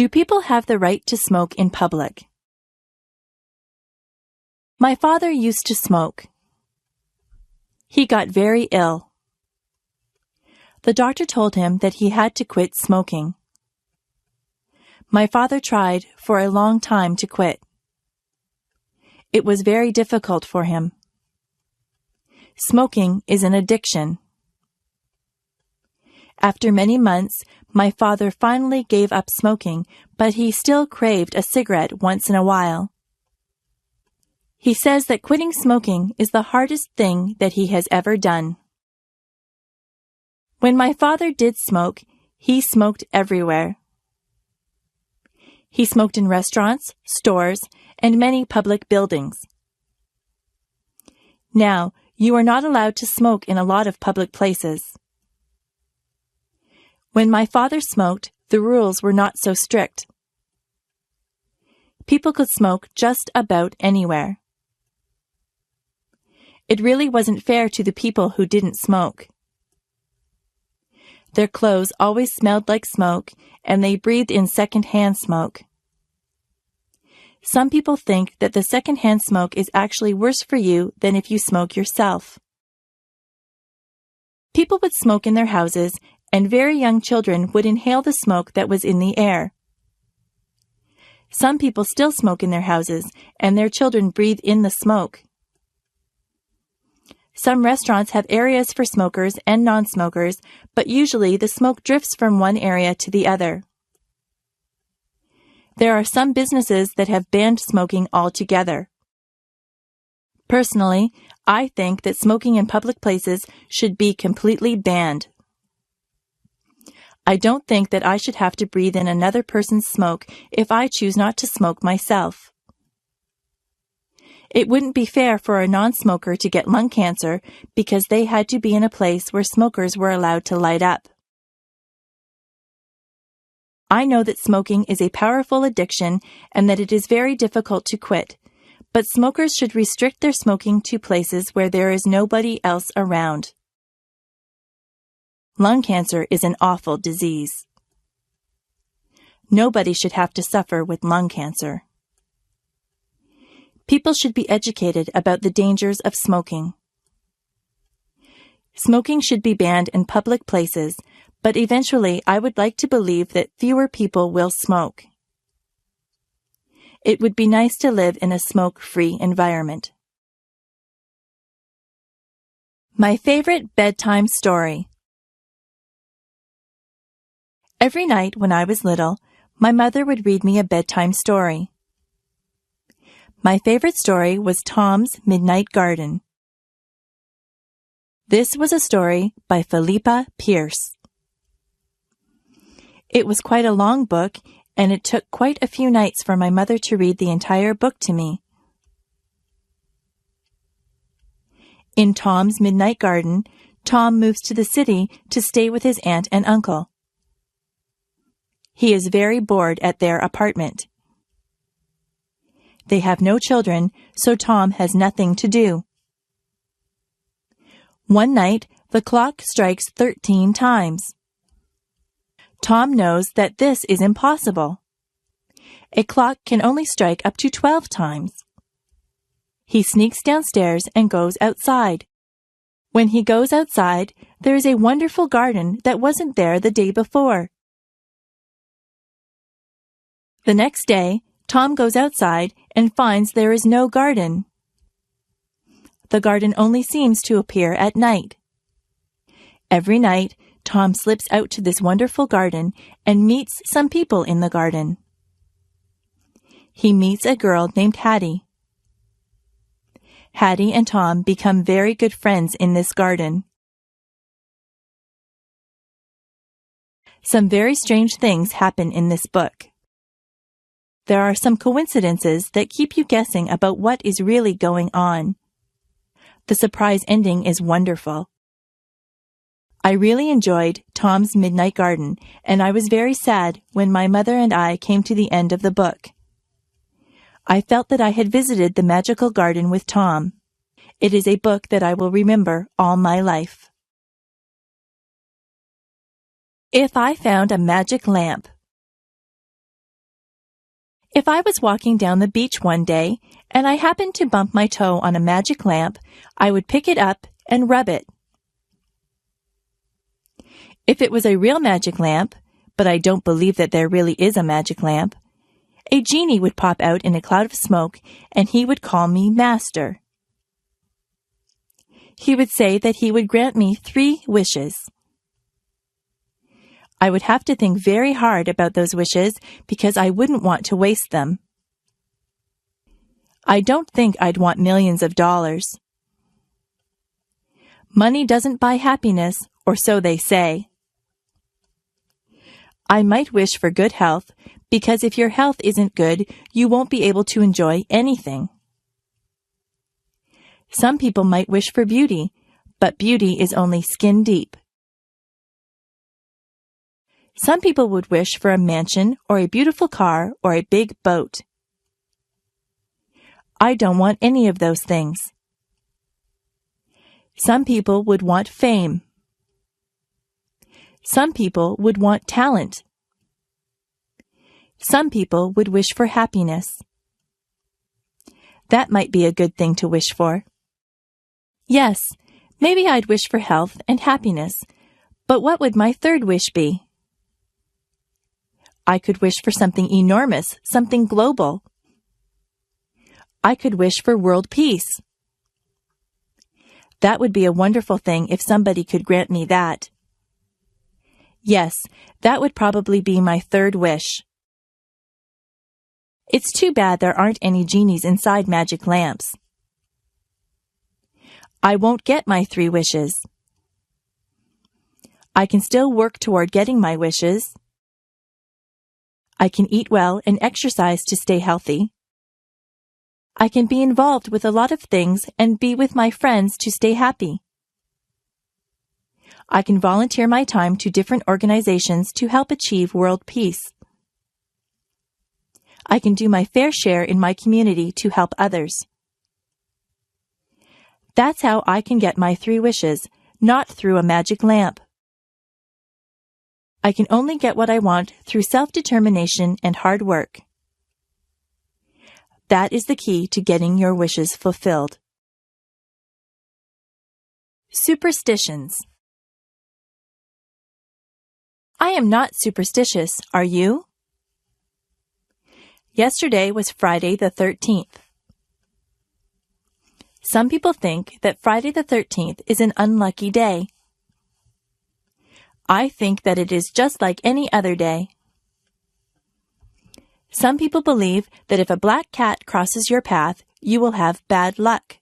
Do people have the right to smoke in public? My father used to smoke. He got very ill. The doctor told him that he had to quit smoking. My father tried for a long time to quit. It was very difficult for him. Smoking is an addiction. After many months, my father finally gave up smoking, but he still craved a cigarette once in a while. He says that quitting smoking is the hardest thing that he has ever done. When my father did smoke, he smoked everywhere. He smoked in restaurants, stores, and many public buildings. Now, you are not allowed to smoke in a lot of public places. When my father smoked, the rules were not so strict. People could smoke just about anywhere. It really wasn't fair to the people who didn't smoke. Their clothes always smelled like smoke, and they breathed in second-hand smoke. Some people think that the second-hand smoke is actually worse for you than if you smoke yourself. People would smoke in their houses, and very young children would inhale the smoke that was in the air. Some people still smoke in their houses, and their children breathe in the smoke. Some restaurants have areas for smokers and non-smokers, but usually the smoke drifts from one area to the other. There are some businesses that have banned smoking altogether. Personally, I think that smoking in public places should be completely banned. I don't think that I should have to breathe in another person's smoke if I choose not to smoke myself. It wouldn't be fair for a non-smoker to get lung cancer because they had to be in a place where smokers were allowed to light up. I know that smoking is a powerful addiction and that it is very difficult to quit, but smokers should restrict their smoking to places where there is nobody else around. Lung cancer is an awful disease. Nobody should have to suffer with lung cancer. People should be educated about the dangers of smoking. Smoking should be banned in public places, but eventually I would like to believe that fewer people will smoke. It would be nice to live in a smoke-free environment. My favorite bedtime story. Every night when I was little, my mother would read me a bedtime story. My favorite story was Tom's Midnight Garden. This was a story by Philippa Pierce. It was quite a long book, and it took quite a few nights for my mother to read the entire book to me. In Tom's Midnight Garden, Tom moves to the city to stay with his aunt and uncle. He is very bored at their apartment. They have no children, so Tom has nothing to do. One night, the clock strikes 13 times. Tom knows that this is impossible. A clock can only strike up to 12 times. He sneaks downstairs and goes outside. When he goes outside, there is a wonderful garden that wasn't there the day before. The next day, Tom goes outside and finds there is no garden. The garden only seems to appear at night. Every night, Tom slips out to this wonderful garden and meets some people in the garden. He meets a girl named Hattie. Hattie and Tom become very good friends in this garden. Some very strange things happen in this book. There are some coincidences that keep you guessing about what is really going on. The surprise ending is wonderful. I really enjoyed Tom's Midnight Garden, and I was very sad when my mother and I came to the end of the book. I felt that I had visited the magical garden with Tom. It is a book that I will remember all my life. If I found a magic lamp. If I was walking down the beach one day and I happened to bump my toe on a magic lamp, I would pick it up and rub it. If it was a real magic lamp, but I don't believe that there really is a magic lamp, a genie would pop out in a cloud of smoke and he would call me master. He would say that he would grant me 3 wishes. I would have to think very hard about those wishes because I wouldn't want to waste them. I don't think I'd want millions of dollars. Money doesn't buy happiness, or so they say. I might wish for good health because if your health isn't good, you won't be able to enjoy anything. Some people might wish for beauty, but beauty is only skin deep. Some people would wish for a mansion or a beautiful car or a big boat. I don't want any of those things. Some people would want fame. Some people would want talent. Some people would wish for happiness. That might be a good thing to wish for. Yes, maybe I'd wish for health and happiness, but what would my 3rd wish be? I could wish for something enormous, something global. I could wish for world peace. That would be a wonderful thing if somebody could grant me that. Yes, that would probably be my 3rd wish. It's too bad there aren't any genies inside magic lamps. I won't get my 3 wishes. I can still work toward getting my wishes. I can eat well and exercise to stay healthy. I can be involved with a lot of things and be with my friends to stay happy. I can volunteer my time to different organizations to help achieve world peace. I can do my fair share in my community to help others. That's how I can get my 3 wishes, not through a magic lamp. I can only get what I want through self-determination and hard work. That is the key to getting your wishes fulfilled. Superstitions. I am not superstitious, are you? Yesterday was Friday the 13th. Some people think that Friday the 13th is an unlucky day. I think that it is just like any other day. Some people believe that if a black cat crosses your path, you will have bad luck.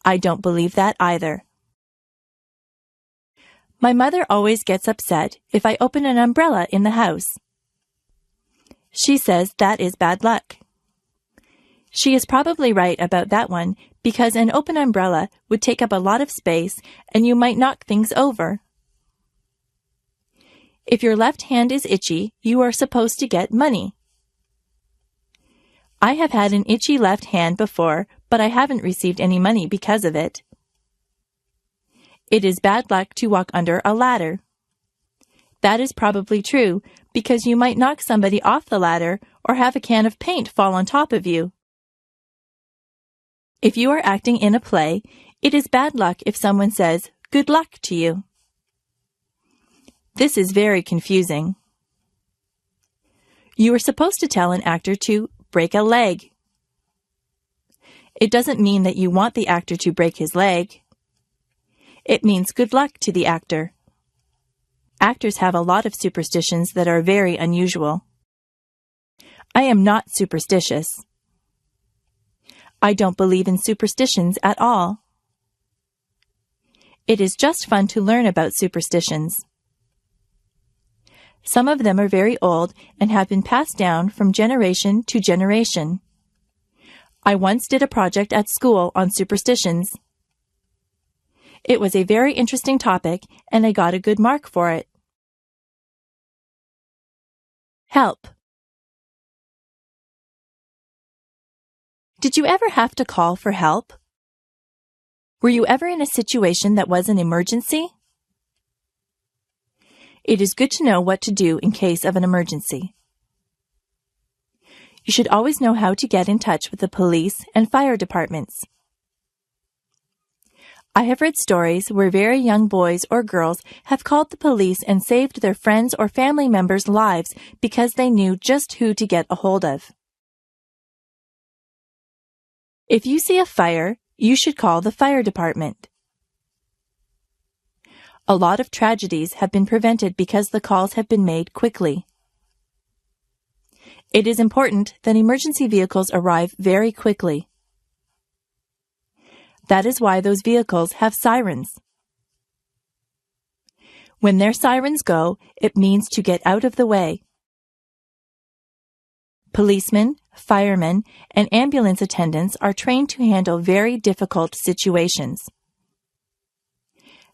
I don't believe that either. My mother always gets upset if I open an umbrella in the house. She says that is bad luck. She is probably right about that one because an open umbrella would take up a lot of space and you might knock things over. If your left hand is itchy, you are supposed to get money. I have had an itchy left hand before, but I haven't received any money because of it. It is bad luck to walk under a ladder. That is probably true because you might knock somebody off the ladder or have a can of paint fall on top of you. If you are acting in a play, it is bad luck if someone says, "Good luck" to you. This is very confusing. You are supposed to tell an actor to break a leg. It doesn't mean that you want the actor to break his leg. It means good luck to the actor. Actors have a lot of superstitions that are very unusual. I am not superstitious. I don't believe in superstitions at all. It is just fun to learn about superstitions. Some of them are very old and have been passed down from generation to generation. I once did a project at school on superstitions. It was a very interesting topic, and I got a good mark for it. Help. Did you ever have to call for help? Were you ever in a situation that was an emergency? It is good to know what to do in case of an emergency. You should always know how to get in touch with the police and fire departments. I have read stories where very young boys or girls have called the police and saved their friends' or family members' lives because they knew just who to get a hold of. If you see a fire, you should call the fire department. A lot of tragedies have been prevented because the calls have been made quickly. It is important that emergency vehicles arrive very quickly. That is why those vehicles have sirens. When their sirens go, it means to get out of the way. Policemen, firemen, and ambulance attendants are trained to handle very difficult situations.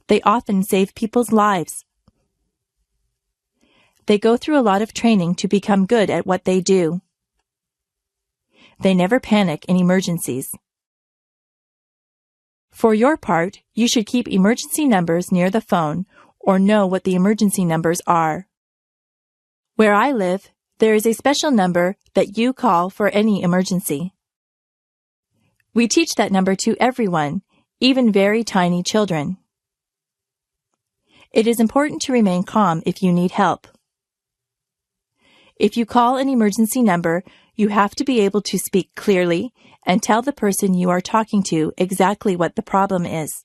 They often save people's lives. They go through a lot of training to become good at what they do. They never panic in emergencies. For your part, you should keep emergency numbers near the phone or know what the emergency numbers are. Where I live, there is a special number that you call for any emergency. We teach that number to everyone, even very tiny children. It is important to remain calm if you need help. If you call an emergency number, you have to be able to speak clearly and tell the person you are talking to exactly what the problem is.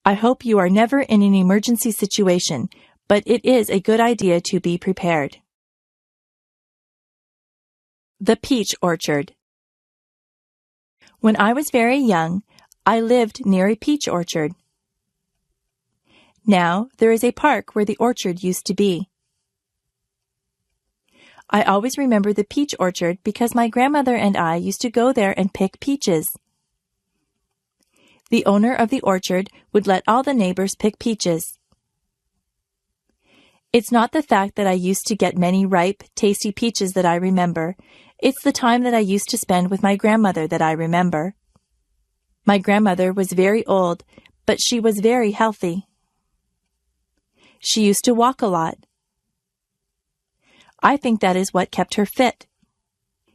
I hope you are never in an emergency situation, but it is a good idea to be prepared. The peach orchard. When I was very young, I lived near a peach orchard. Now there is a park where the orchard used to be. I always remember the peach orchard because my grandmother and I used to go there and pick peaches. The owner of the orchard would let all the neighbors pick peaches. It's not the fact that I used to get many ripe, tasty peaches that I remember. It's the time that I used to spend with my grandmother that I remember. My grandmother was very old, but she was very healthy. She used to walk a lot. I think that is what kept her fit.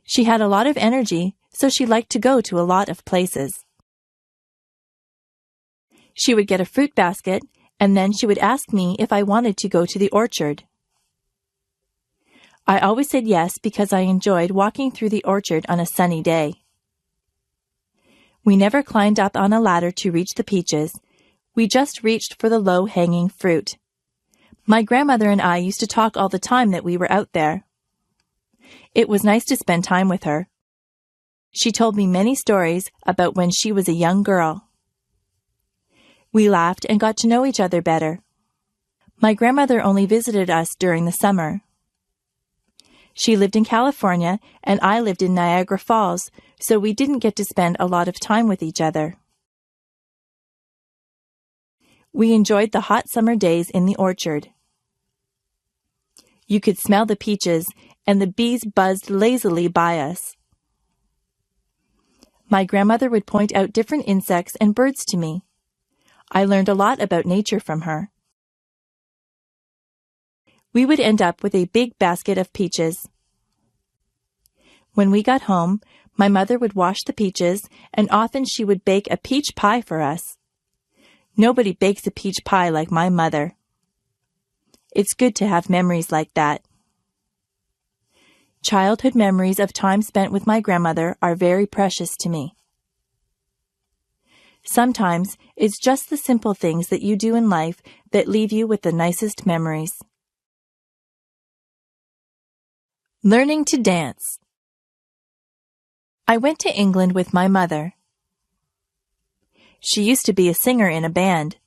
She had a lot of energy, so she liked to go to a lot of places. She would get a fruit basket, and then she would ask me if I wanted to go to the orchard. I always said yes because I enjoyed walking through the orchard on a sunny day. We never climbed up on a ladder to reach the peaches. We just reached for the low-hanging fruit. My grandmother and I used to talk all the time that we were out there. It was nice to spend time with her. She told me many stories about when she was a young girl. We laughed and got to know each other better. My grandmother only visited us during the summer. She lived in California and I lived in Niagara Falls, so we didn't get to spend a lot of time with each other. We enjoyed the hot summer days in the orchard. You could smell the peaches, and the bees buzzed lazily by us. My grandmother would point out different insects and birds to me. I learned a lot about nature from her. We would end up with a big basket of peaches. When we got home, my mother would wash the peaches, and often she would bake a peach pie for us. Nobody bakes a peach pie like my mother. It's good to have memories like that. Childhood memories of time spent with my grandmother are very precious to me. Sometimes it's just the simple things that you do in life that leave you with the nicest memories. Learning to dance. I went to England with my mother. She used to be a singer in a band.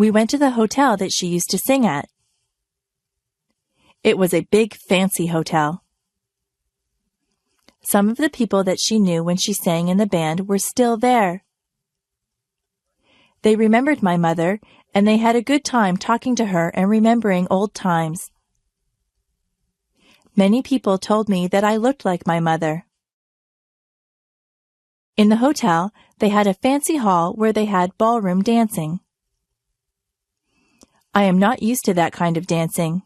We went to the hotel that she used to sing at. It was a big, fancy hotel. Some of the people that she knew when she sang in the band were still there. They remembered my mother, and they had a good time talking to her and remembering old times. Many people told me that I looked like my mother. In the hotel, they had a fancy hall where they had ballroom dancing. I am not used to that kind of dancing.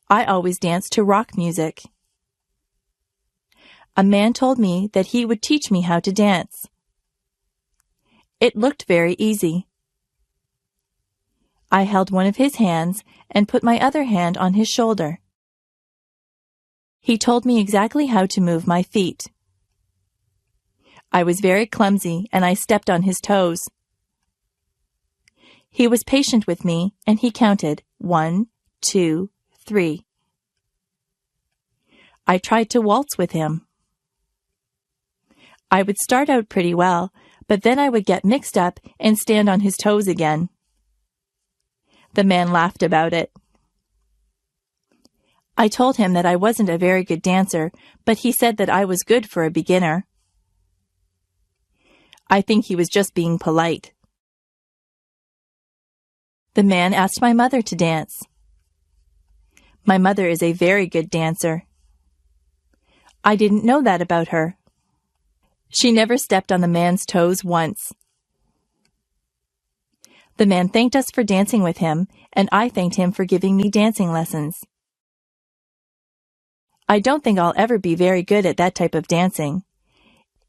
I always danced to rock music. A man told me that he would teach me how to dance. It looked very easy. I held one of his hands and put my other hand on his shoulder. He told me exactly how to move my feet. I was very clumsy and I stepped on his toes. He was patient with me and he counted 1, 2, 3. I tried to waltz with him. I would start out pretty well, but then I would get mixed up and stand on his toes again. The man laughed about it. I told him that I wasn't a very good dancer, but he said that I was good for a beginner. I think he was just being polite. The man asked my mother to dance. My mother is a very good dancer. I didn't know that about her. She never stepped on the man's toes once. The man thanked us for dancing with him, and I thanked him for giving me dancing lessons. I don't think I'll ever be very good at that type of dancing.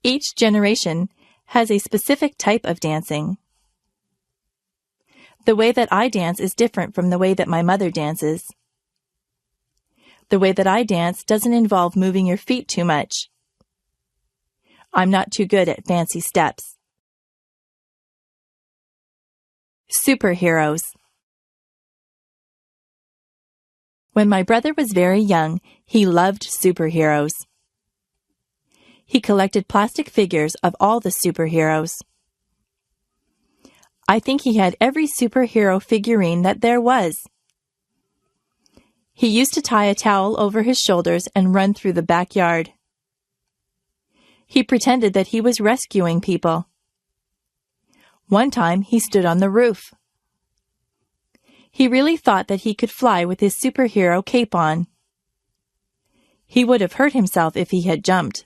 Each generation has a specific type of dancing. The way that I dance is different from the way that my mother dances. The way that I dance doesn't involve moving your feet too much. I'm not too good at fancy steps. Superheroes. When my brother was very young, he loved superheroes. He collected plastic figures of all the superheroes. I think he had every superhero figurine that there was. He used to tie a towel over his shoulders and run through the backyard. He pretended that he was rescuing people. One time he stood on the roof. He really thought that he could fly with his superhero cape on. He would have hurt himself if he had jumped.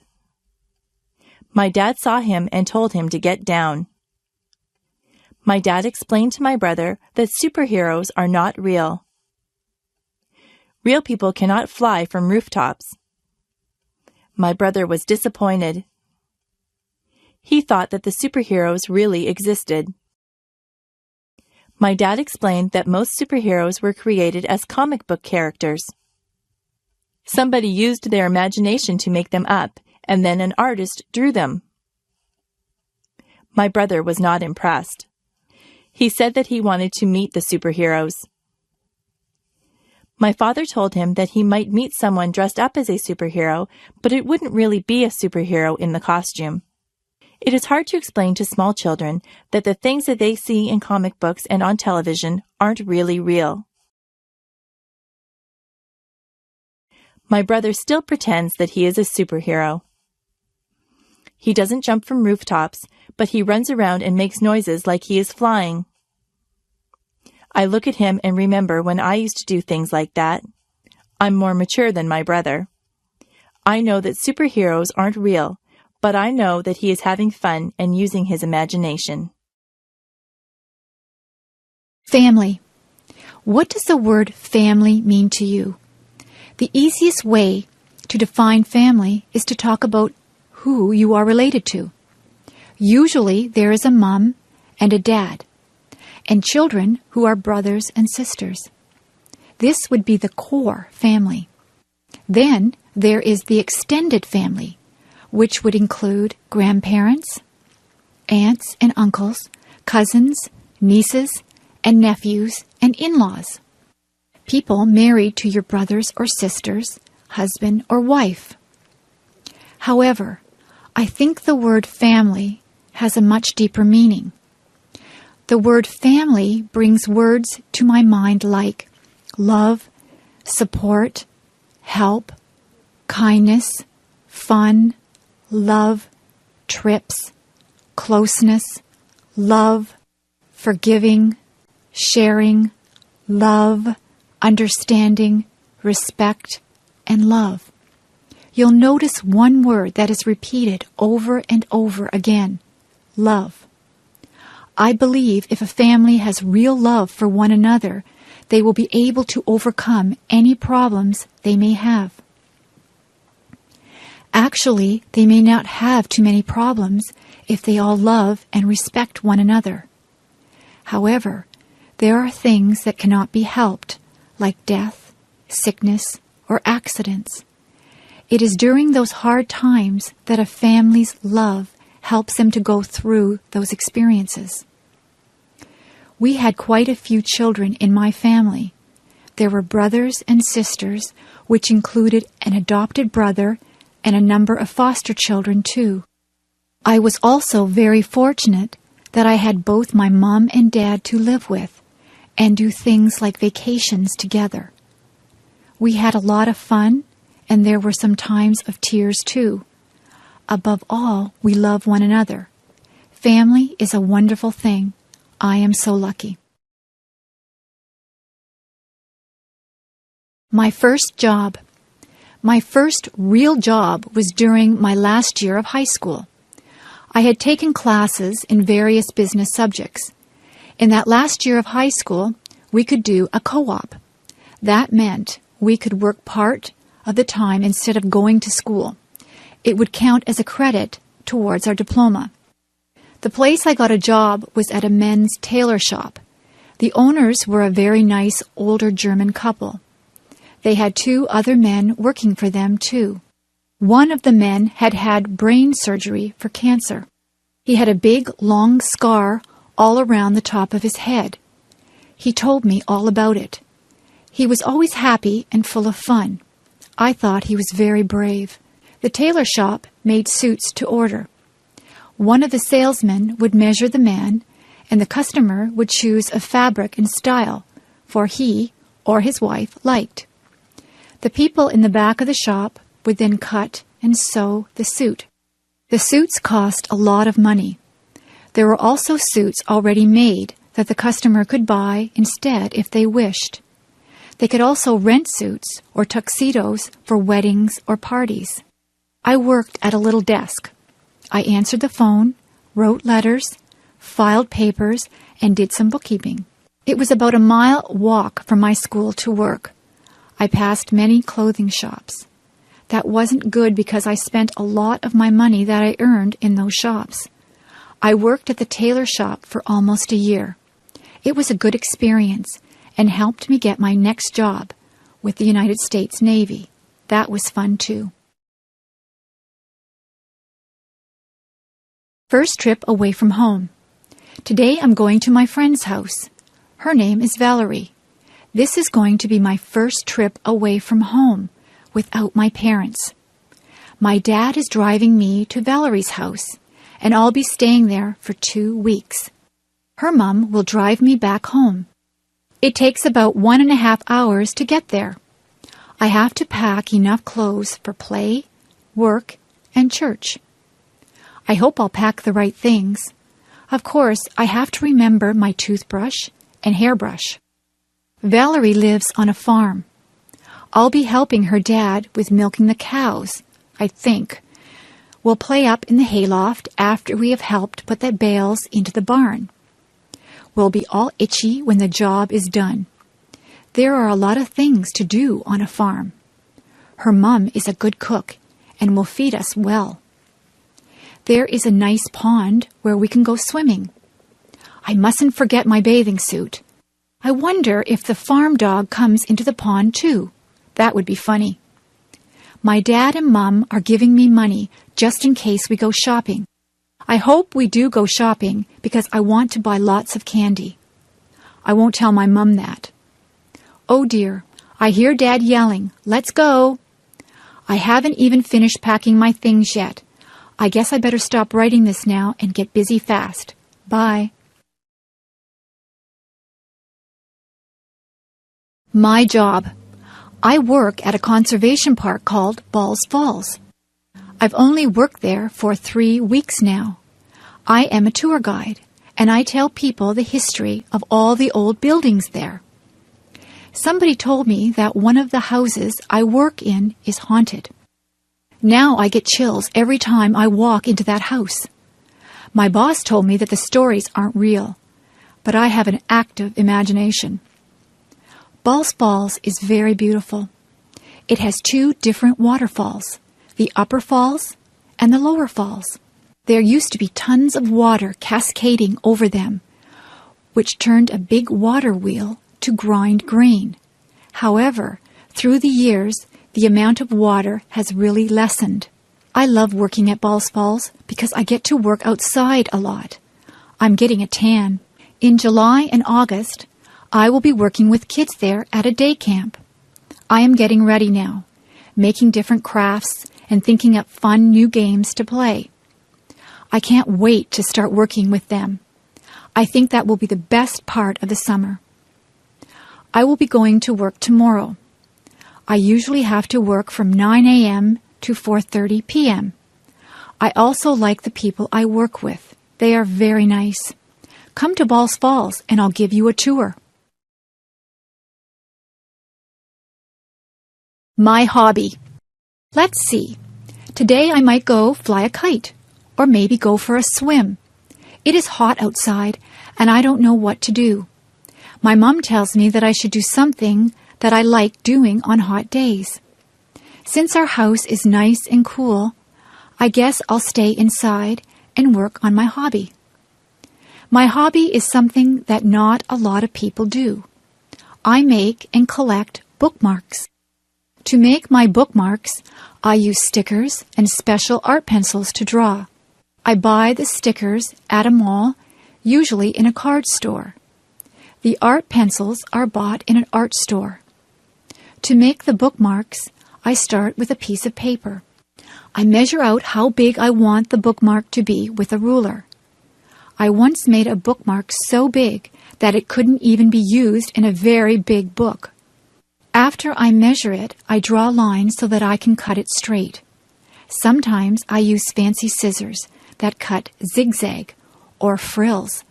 My dad saw him and told him to get down. My dad explained to my brother that superheroes are not real. Real people cannot fly from rooftops. My brother was disappointed. He thought that the superheroes really existed. My dad explained that most superheroes were created as comic book characters. Somebody used their imagination to make them up, and then an artist drew them. My brother was not impressed. He said that he wanted to meet the superheroes. My father told him that he might meet someone dressed up as a superhero, but it wouldn't really be a superhero in the costume. It is hard to explain to small children that the things that they see in comic books and on television aren't really real. My brother still pretends that he is a superhero. He doesn't jump from rooftops, but he runs around and makes noises like he is flying. I look at him and remember when I used to do things like that. I'm more mature than my brother. I know that superheroes aren't real, but I know that he is having fun and using his imagination. Family. What does the word family mean to you? The easiest way to define family is to talk about who you are related to. Usually there is a mom and a dad, and children who are brothers and sisters. This would be the core family. Then there is the extended family, which would include grandparents, aunts and uncles, cousins, nieces, and nephews, and in-laws. People married to your brothers or sisters, husband or wife. However, I think the word family has a much deeper meaning. The word family brings words to my mind like love, support, help, kindness, fun, love, trips, closeness, love, forgiving, sharing, love, understanding, respect, and love. You'll notice one word that is repeated over and over again: love. I believe if a family has real love for one another, they will be able to overcome any problems they may have. Actually, they may not have too many problems if they all love and respect one another. However, there are things that cannot be helped, like death, sickness, or accidents. It is during those hard times that a family's love helps them to go through those experiences. We had quite a few children in my family. There were brothers and sisters, which included an adopted brother and a number of foster children too. I was also very fortunate that I had both my mom and dad to live with and do things like vacations together. We had a lot of fun, and there were some times of tears too. Above all, we love one another. Family is a wonderful thing. I am so lucky. My first job. My first real job was during my last year of high school. I had taken classes in various business subjects. In that last year of high school, we could do a co-op. That meant we could work part of the time instead of going to school. It would count as a credit towards our diploma. The place I got a job was at a men's tailor shop. The owners were a very nice older German couple. They had 2 other men working for them too. One of the men had had brain surgery for cancer. He had a big, long scar all around the top of his head. He told me all about it. He was always happy and full of fun. I thought he was very brave. The tailor shop made suits to order. One of the salesmen would measure the man, and the customer would choose a fabric and style, for he or his wife liked. The people in the back of the shop would then cut and sew the suit. The suits cost a lot of money. There were also suits already made that the customer could buy instead if they wished. They could also rent suits or tuxedos for weddings or parties. I worked at a little desk. I answered the phone, wrote letters, filed papers, and did some bookkeeping. It was about a mile walk from my school to work. I passed many clothing shops. That wasn't good because I spent a lot of my money that I earned in those shops. I worked at the tailor shop for almost a year. It was a good experience and helped me get my next job with the United States Navy. That was fun too. First trip away from home. Today I'm going to my friend's house. Her name is Valerie. This is going to be my first trip away from home without my parents. My dad is driving me to Valerie's house, and I'll be staying there for 2 weeks. Her mom will drive me back home. It takes about 1.5 hours to get there. I have to pack enough clothes for play, work, and church. I hope I'll pack the right things. Of course, I have to remember my toothbrush and hairbrush. Valerie lives on a farm. I'll be helping her dad with milking the cows, I think. We'll play up in the hayloft after we have helped put the bales into the barn. We'll be all itchy when the job is done. There are a lot of things to do on a farm. Her mom is a good cook and will feed us well. There is a nice pond where we can go swimming. I mustn't forget my bathing suit. I wonder if the farm dog comes into the pond too. That would be funny. My dad and Mom are giving me money just in case we go shopping. I hope we do go shopping because I want to buy lots of candy. I won't tell my Mom that. Oh dear, I hear Dad yelling, "Let's go!" I haven't even finished packing my things yet. I guess I better stop writing this now and get busy fast. Bye. My job. I work at a conservation park called Balls Falls. I've only worked there for 3 weeks now. I am a tour guide, and I tell people the history of all the old buildings there. Somebody told me that one of the houses I work in is haunted. Now I get chills every time I walk into that house. My boss told me that the stories aren't real, but I have an active imagination. Balls Falls is very beautiful. It has 2 different waterfalls, the upper falls and the lower falls. There used to be tons of water cascading over them, which turned a big water wheel to grind grain. However, through the years, the amount of water has really lessened. I love working at Balls Falls because I get to work outside a lot. I'm getting a tan. In July and August, I will be working with kids there at a day camp. I am getting ready now, making different crafts and thinking up fun new games to play. I can't wait to start working with them. I think that will be the best part of the summer. I will be going to work tomorrow. I usually have to work from 9 a.m. to 4:30 p.m. I also like the people I work with. They are very nice. Come to Balls Falls and I'll give you a tour. My hobby. Let's see. Today I might go fly a kite or maybe go for a swim. It is hot outside and I don't know what to do. My mom tells me that I should do something that I like doing on hot days. Since our house is nice and cool, I guess I'll stay inside and work on my hobby. My hobby is something that not a lot of people do. I make and collect bookmarks. To make my bookmarks, I use stickers and special art pencils to draw. I buy the stickers at a mall, usually in a card store. The art pencils are bought in an art store. To make the bookmarks, I start with a piece of paper. I measure out how big I want the bookmark to be with a ruler. I once made a bookmark so big that it couldn't even be used in a very big book. After I measure it, I draw lines so that I can cut it straight. Sometimes I use fancy scissors that cut zigzag or frills.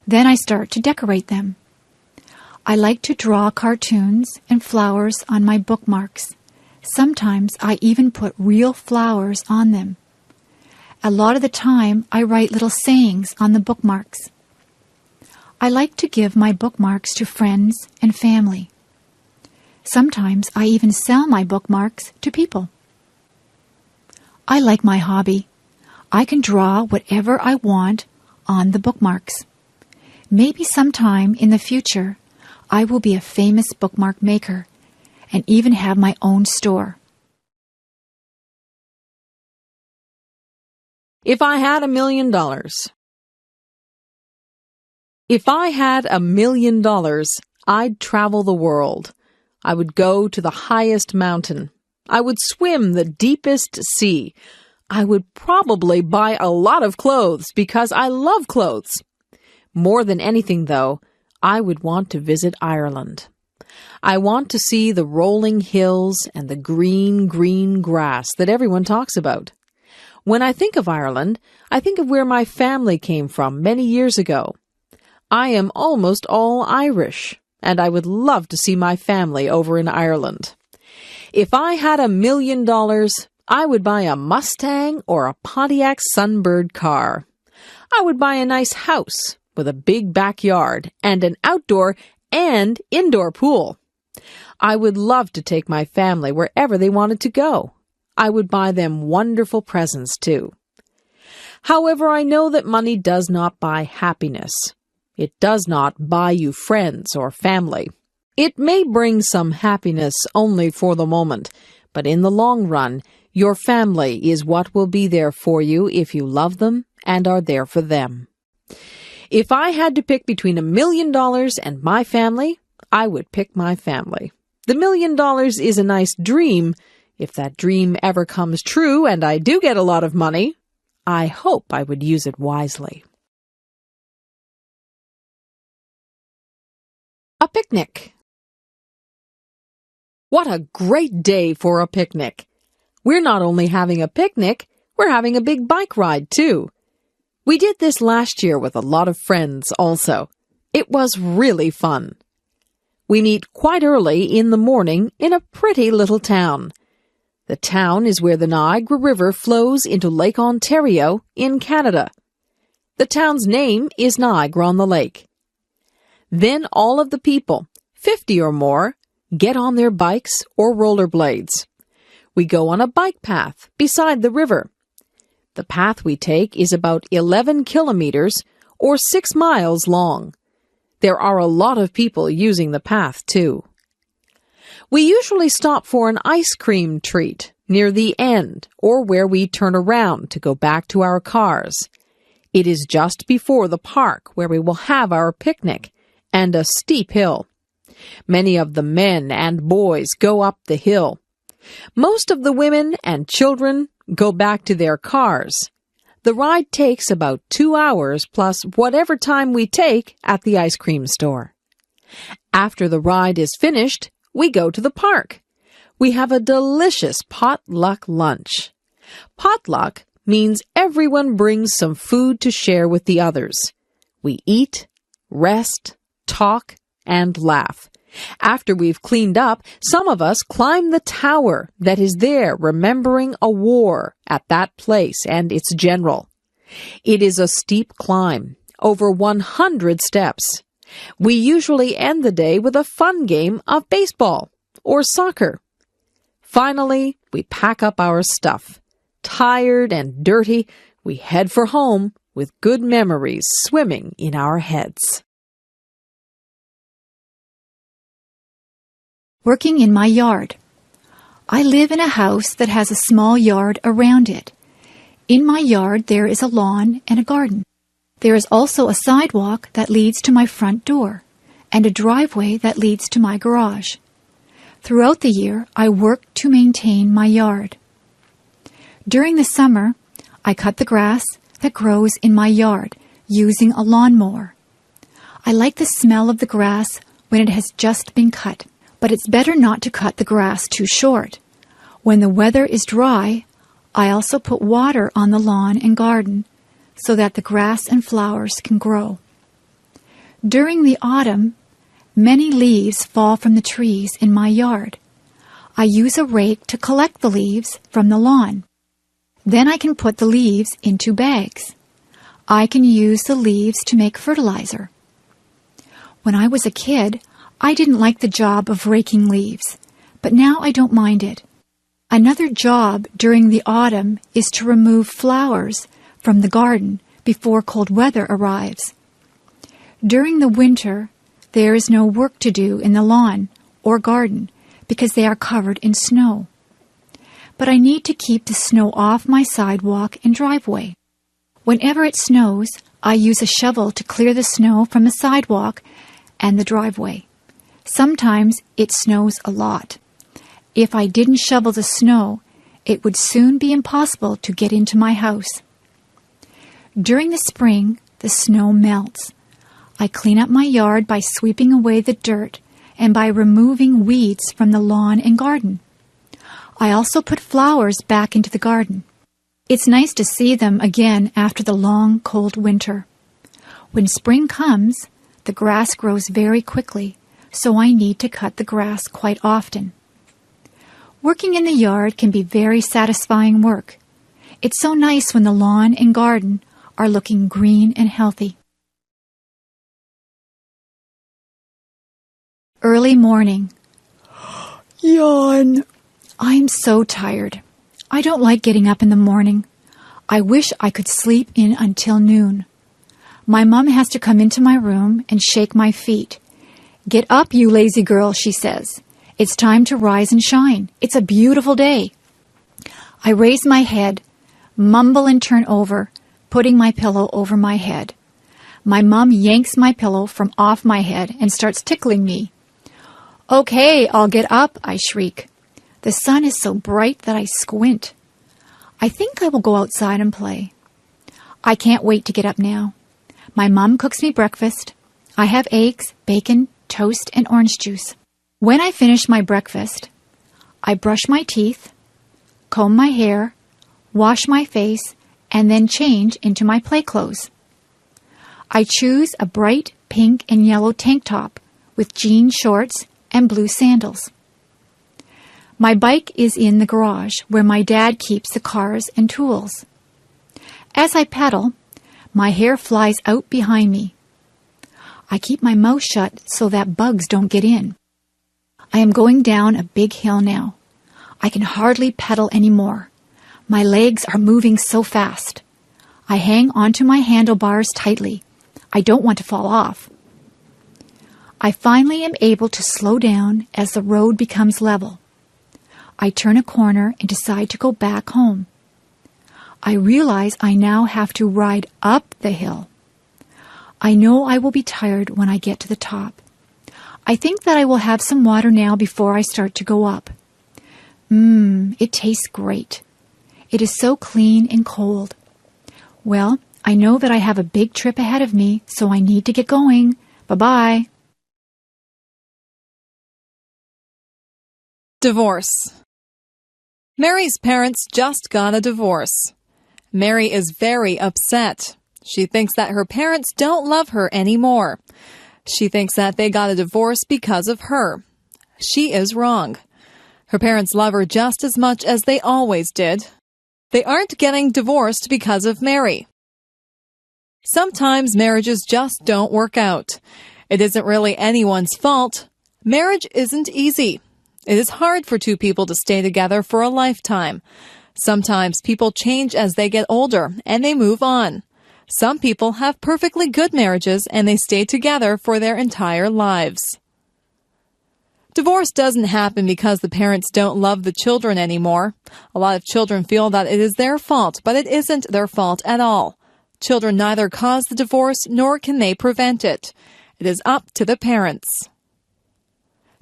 Then I start to decorate them. I like to draw cartoons and flowers on my bookmarks. Sometimes I even put real flowers on them. A lot of the time, I write little sayings on the bookmarks. I like to give my bookmarks to friends and family. Sometimes I even sell my bookmarks to people. I like my hobby. I can draw whatever I want on the bookmarks. Maybe sometime in the future, I will be a famous bookmark maker and even have my own store. If I had $1 million. If I had $1 million, I'd travel the world. I would go to the highest mountain. I would swim the deepest sea. I would probably buy a lot of clothes because I love clothes. More than anything, though, I would want to visit Ireland. I want to see the rolling hills and the green, green grass that everyone talks about. When I think of Ireland, I think of where my family came from many years ago. I am almost all Irish, and I would love to see my family over in Ireland. If I had $1 million, I would buy a Mustang or a Pontiac Sunbird car. I would buy a nice house with a big backyard and an outdoor and indoor pool. I would love to take my family wherever they wanted to go. I would buy them wonderful presents, too. However, I know that money does not buy happiness. It does not buy you friends or family. It may bring some happiness only for the moment, but in the long run, your family is what will be there for you if you love them and are there for them. If I had to pick between $1 million and my family, I would pick my family. The $1 million is a nice dream. If that dream ever comes true and I do get a lot of money, I hope I would use it wisely. A picnic. What a great day for a picnic! We're not only having a picnic, we're having a big bike ride, too. We did this last year with a lot of friends also. It was really fun. We meet quite early in the morning in a pretty little town. The town is where the Niagara River flows into Lake Ontario in Canada. The town's name is Niagara-on-the-Lake. Then all of the people, 50 or more, get on their bikes or rollerblades. We go on a bike path beside the river. The path we take is about 11 kilometers or 6 miles long. There are a lot of people using the path, too. We usually stop for an ice cream treat near the end or where we turn around to go back to our cars. It is just before the park where we will have our picnic and a steep hill. Many of the men and boys go up the hill. Most of the women and children go back to their cars. The ride takes about 2 hours plus whatever time we take at the ice cream store. After the ride is finished, we go to the park. We have a delicious potluck lunch. Potluck means everyone brings some food to share with the others. We eat, rest, talk, and laugh. After we've cleaned up, some of us climb the tower that is there remembering a war at that place and its general. It is a steep climb, over 100 steps. We usually end the day with a fun game of baseball or soccer. Finally, we pack up our stuff. Tired and dirty, we head for home with good memories swimming in our heads. Working in my yard. I live in a house that has a small yard around it. In my yard, there is a lawn and a garden. There is also a sidewalk that leads to my front door and a driveway that leads to my garage. Throughout the year, I work to maintain my yard. During the summer, I cut the grass that grows in my yard using a lawnmower. I like the smell of the grass when it has just been cut, but it's better not to cut the grass too short. When the weather is dry, I also put water on the lawn and garden so that the grass and flowers can grow. During the autumn, many leaves fall from the trees in my yard. I use a rake to collect the leaves from the lawn. Then I can put the leaves into bags. I can use the leaves to make fertilizer. When I was a kid, I didn't like the job of raking leaves, but now I don't mind it. Another job during the autumn is to remove flowers from the garden before cold weather arrives. During the winter, there is no work to do in the lawn or garden because they are covered in snow. But I need to keep the snow off my sidewalk and driveway. Whenever it snows, I use a shovel to clear the snow from the sidewalk and the driveway. Sometimes it snows a lot. If I didn't shovel the snow, it would soon be impossible to get into my house. During the spring, the snow melts. I clean up my yard by sweeping away the dirt and by removing weeds from the lawn and garden. I also put flowers back into the garden. It's nice to see them again after the long, cold winter. When spring comes, the grass grows very quickly, so I need to cut the grass quite often. Working in the yard can be very satisfying work. It's so nice when the lawn and garden are looking green and healthy. Early morning. Yawn. I'm so tired. I don't like getting up in the morning. I wish I could sleep in until noon. My mom has to come into my room and shake my feet. "Get up, you lazy girl," she says. "It's time to rise and shine. It's a beautiful day." I raise my head, mumble and turn over, putting my pillow over my head. My mom yanks my pillow from off my head and starts tickling me. "Okay, I'll get up," I shriek. The sun is so bright that I squint. I think I will go outside and play. I can't wait to get up now. My mom cooks me breakfast. I have eggs, bacon, toast, and orange juice. When I finish my breakfast, I brush my teeth, comb my hair, wash my face, and then change into my play clothes. I choose a bright pink and yellow tank top with jean shorts and blue sandals. My bike is in the garage where my dad keeps the cars and tools. As I pedal, my hair flies out behind me. I keep my mouth shut so that bugs don't get in. I am going down a big hill now. I can hardly pedal anymore. My legs are moving so fast. I hang onto my handlebars tightly. I don't want to fall off. I finally am able to slow down as the road becomes level. I turn a corner and decide to go back home. I realize I now have to ride up the hill. I know I will be tired when I get to the top. I think that I will have some water now before I start to go up. It tastes great. It is so clean and cold. Well, I know that I have a big trip ahead of me, so I need to get going. Bye-bye. Divorce. Mary's parents just got a divorce. Mary is very upset. She thinks that her parents don't love her anymore. She thinks that they got a divorce because of her. She is wrong. Her parents love her just as much as they always did. They aren't getting divorced because of Mary. Sometimes marriages just don't work out. It isn't really anyone's fault. Marriage isn't easy. It is hard for two people to stay together for a lifetime. Sometimes people change as they get older and they move on. Some people have perfectly good marriages and they stay together for their entire lives. Divorce doesn't happen because the parents don't love the children anymore. A lot of children feel that it is their fault, but it isn't their fault at all. Children neither cause the divorce nor can they prevent it. It is up to the parents.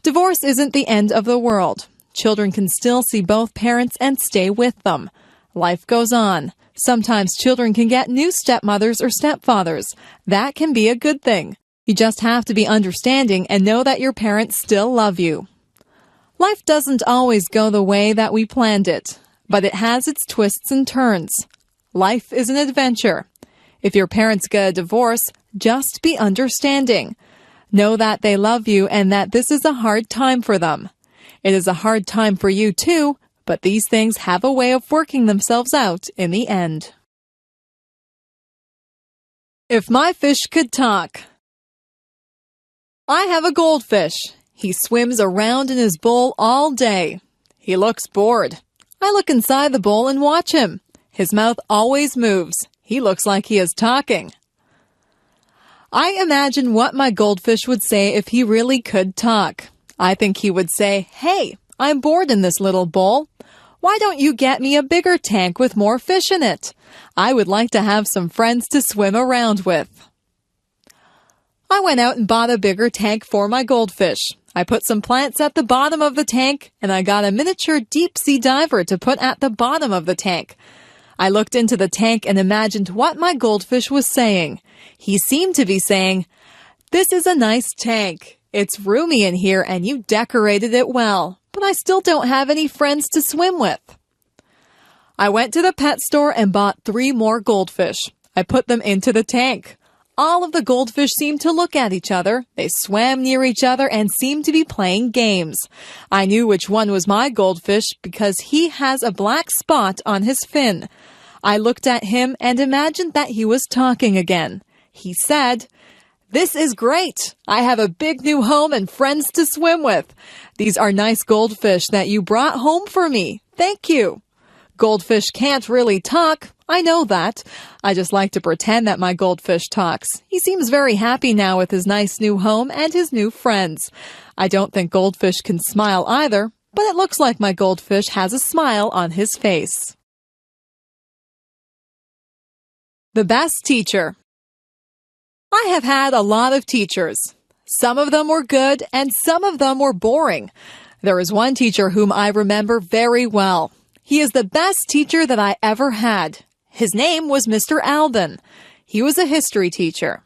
Divorce isn't the end of the world. Children can still see both parents and stay with them. Life goes on. Sometimes children can get new stepmothers or stepfathers. That can be a good thing. You just have to be understanding and know that your parents still love you. Life doesn't always go the way that we planned it, but it has its twists and turns. Life is an adventure. If your parents get a divorce, just be understanding. Know that they love you and that this is a hard time for them. It is a hard time for you too, but these things have a way of working themselves out in the end. If my fish could talk. I have a goldfish. He swims around in his bowl all day. He looks bored. I look inside the bowl and watch him. His mouth always moves. He looks like he is talking. I imagine what my goldfish would say if he really could talk. I think he would say, "Hey, I'm bored in this little bowl. Why don't you get me a bigger tank with more fish in it? I would like to have some friends to swim around with." I went out and bought a bigger tank for my goldfish. I put some plants at the bottom of the tank, and I got a miniature deep-sea diver to put at the bottom of the tank. I looked into the tank and imagined what my goldfish was saying. He seemed to be saying, "This is a nice tank. It's roomy in here and you decorated it well, but I still don't have any friends to swim with." I went to the pet store and bought 3 more goldfish. I put them into the tank. All of the goldfish seemed to look at each other. They swam near each other and seemed to be playing games. I knew which one was my goldfish because he has a black spot on his fin. I looked at him and imagined that he was talking again. He said, "This is great. I have a big new home and friends to swim with. These are nice goldfish that you brought home for me. Thank you." Goldfish can't really talk. I know that. I just like to pretend that my goldfish talks. He seems very happy now with his nice new home and his new friends. I don't think goldfish can smile either, but it looks like my goldfish has a smile on his face. The best teacher. I have had a lot of teachers. Some of them were good and some of them were boring. There is one teacher whom I remember very well. He is the best teacher that I ever had. His name was Mr. Alvin. He was a history teacher.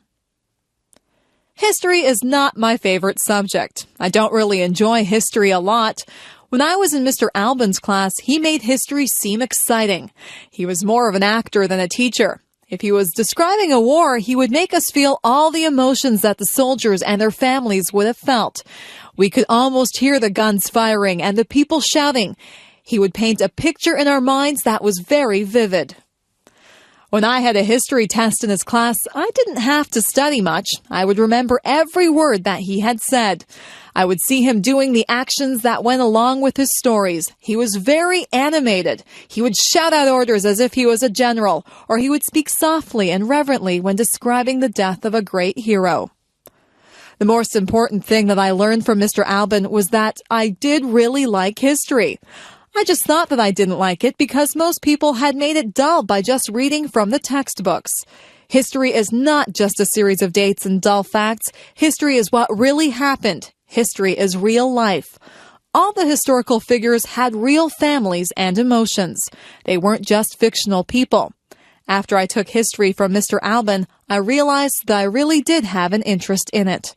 History is not my favorite subject. I don't really enjoy history a lot. When I was in Mr. Alvin's class, he made history seem exciting. He was more of an actor than a teacher. If he was describing a war, he would make us feel all the emotions that the soldiers and their families would have felt. We could almost hear the guns firing and the people shouting. He would paint a picture in our minds that was very vivid. When I had a history test in his class, I didn't have to study much. I would remember every word that he had said. I would see him doing the actions that went along with his stories. He was very animated. He would shout out orders as if he was a general, or he would speak softly and reverently when describing the death of a great hero. The most important thing that I learned from Mr. Albin was that I did really like history. I just thought that I didn't like it because most people had made it dull by just reading from the textbooks. History is not just a series of dates and dull facts. History is what really happened. History is real life. All the historical figures had real families and emotions. They weren't just fictional people. After I took history from Mr. Albin, I realized that I really did have an interest in it.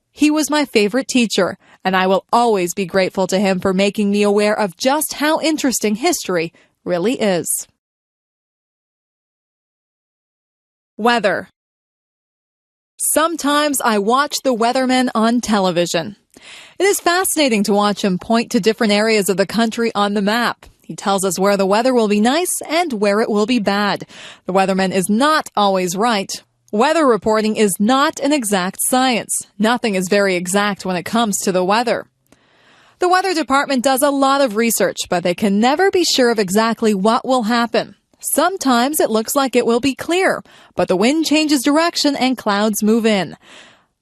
He was my favorite teacher, and I will always be grateful to him for making me aware of just how interesting history really is. Weather. Sometimes I watch the weathermen on television. It is fascinating to watch him point to different areas of the country on the map. He tells us where the weather will be nice and where it will be bad. The weatherman is not always right. Weather reporting is not an exact science. Nothing is very exact when it comes to the weather. The weather department does a lot of research, but they can never be sure of exactly what will happen. Sometimes it looks like it will be clear, but the wind changes direction and clouds move in.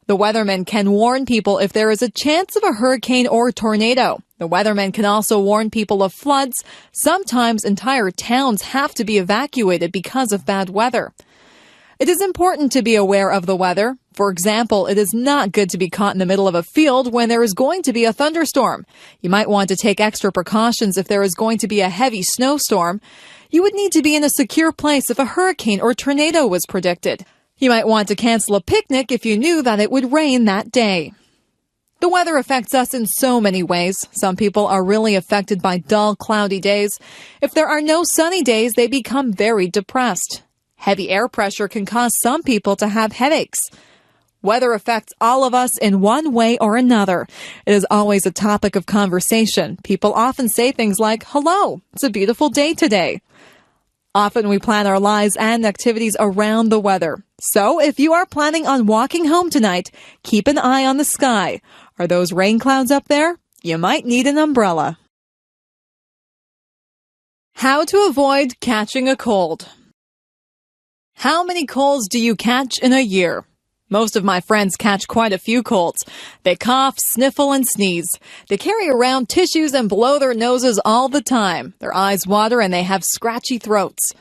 The weatherman can warn people if there is a chance of a hurricane or tornado. The weatherman can also warn people of floods. Sometimes entire towns have to be evacuated because of bad weather. It is important to be aware of the weather. For example, it is not good to be caught in the middle of a field when there is going to be a thunderstorm. You might want to take extra precautions if there is going to be a heavy snowstorm. You would need to be in a secure place if a hurricane or tornado was predicted. You might want to cancel a picnic if you knew that it would rain that day. The weather affects us in so many ways. Some people are really affected by dull, cloudy days. If there are no sunny days, they become very depressed. Heavy air pressure can cause some people to have headaches. Weather affects all of us in one way or another. It is always a topic of conversation. People often say things like, "Hello, it's a beautiful day today." Often we plan our lives and activities around the weather. So if you are planning on walking home tonight, keep an eye on the sky. Are those rain clouds up there? You might need an umbrella. How to avoid catching a cold. How many colds do you catch in a year? Most of my friends catch quite a few colds. They cough, sniffle, and sneeze. They carry around tissues and blow their noses all the time. Their eyes water and they have scratchy throats.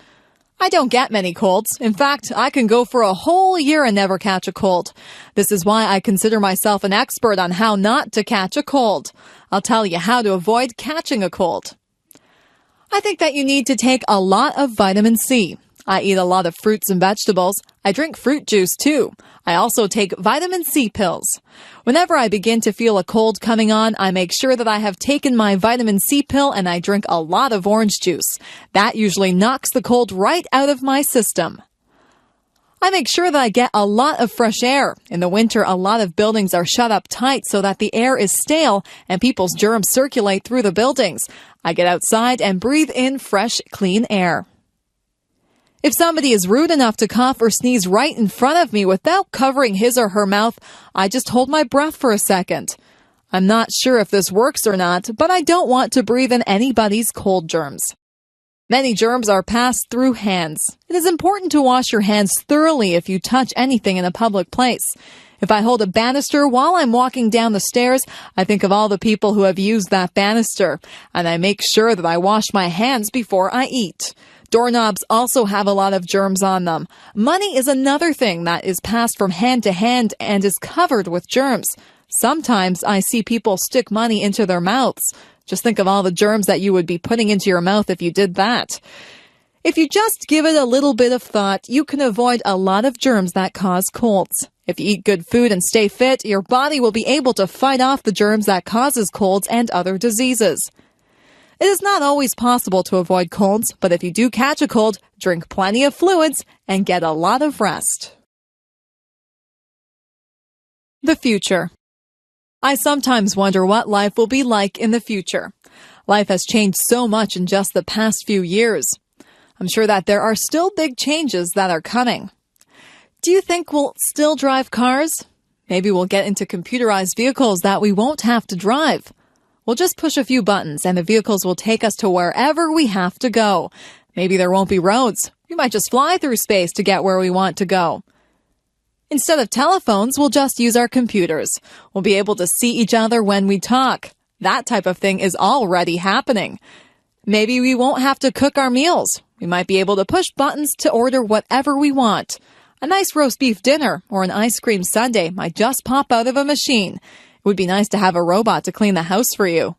I don't get many colds. In fact, I can go for a whole year and never catch a cold. This is why I consider myself an expert on how not to catch a cold. I'll tell you how to avoid catching a cold. I think that you need to take a lot of vitamin C. I eat a lot of fruits and vegetables. I drink fruit juice too. I also take vitamin C pills. Whenever I begin to feel a cold coming on, I make sure that I have taken my vitamin C pill and I drink a lot of orange juice. That usually knocks the cold right out of my system. I make sure that I get a lot of fresh air. In the winter, a lot of buildings are shut up tight so that the air is stale and people's germs circulate through the buildings. I get outside and breathe in fresh, clean air. If somebody is rude enough to cough or sneeze right in front of me without covering his or her mouth, I just hold my breath for a second. I'm not sure if this works or not, but I don't want to breathe in anybody's cold germs. Many germs are passed through hands. It is important to wash your hands thoroughly if you touch anything in a public place. If I hold a banister while I'm walking down the stairs, I think of all the people who have used that banister, and I make sure that I wash my hands before I eat. Doorknobs also have a lot of germs on them. Money is another thing that is passed from hand to hand and is covered with germs. Sometimes I see people stick money into their mouths. Just think of all the germs that you would be putting into your mouth if you did that. If you just give it a little bit of thought, you can avoid a lot of germs that cause colds. If you eat good food and stay fit, your body will be able to fight off the germs that causes colds and other diseases. It is not always possible to avoid colds, but if you do catch a cold, drink plenty of fluids and get a lot of rest. The future. I sometimes wonder what life will be like in the future. Life has changed so much in just the past few years. I'm sure that there are still big changes that are coming. Do you think we'll still drive cars? Maybe we'll get into computerized vehicles that we won't have to drive. We'll just push a few buttons and the vehicles will take us to wherever we have to go. Maybe there won't be roads. We might just fly through space to get where we want to go. Instead of telephones, we'll just use our computers. We'll be able to see each other when we talk. That type of thing is already happening. Maybe we won't have to cook our meals. We might be able to push buttons to order whatever we want. A nice roast beef dinner or an ice cream sundae might just pop out of a machine. It would be nice to have a robot to clean the house for you.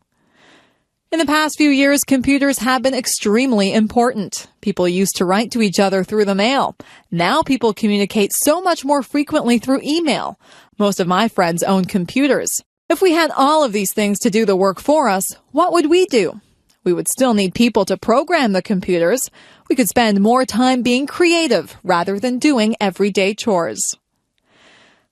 In the past few years, computers have been extremely important. People used to write to each other through the mail. Now people communicate so much more frequently through email. Most of my friends own computers. If we had all of these things to do the work for us, what would we do? We would still need people to program the computers. We could spend more time being creative rather than doing everyday chores.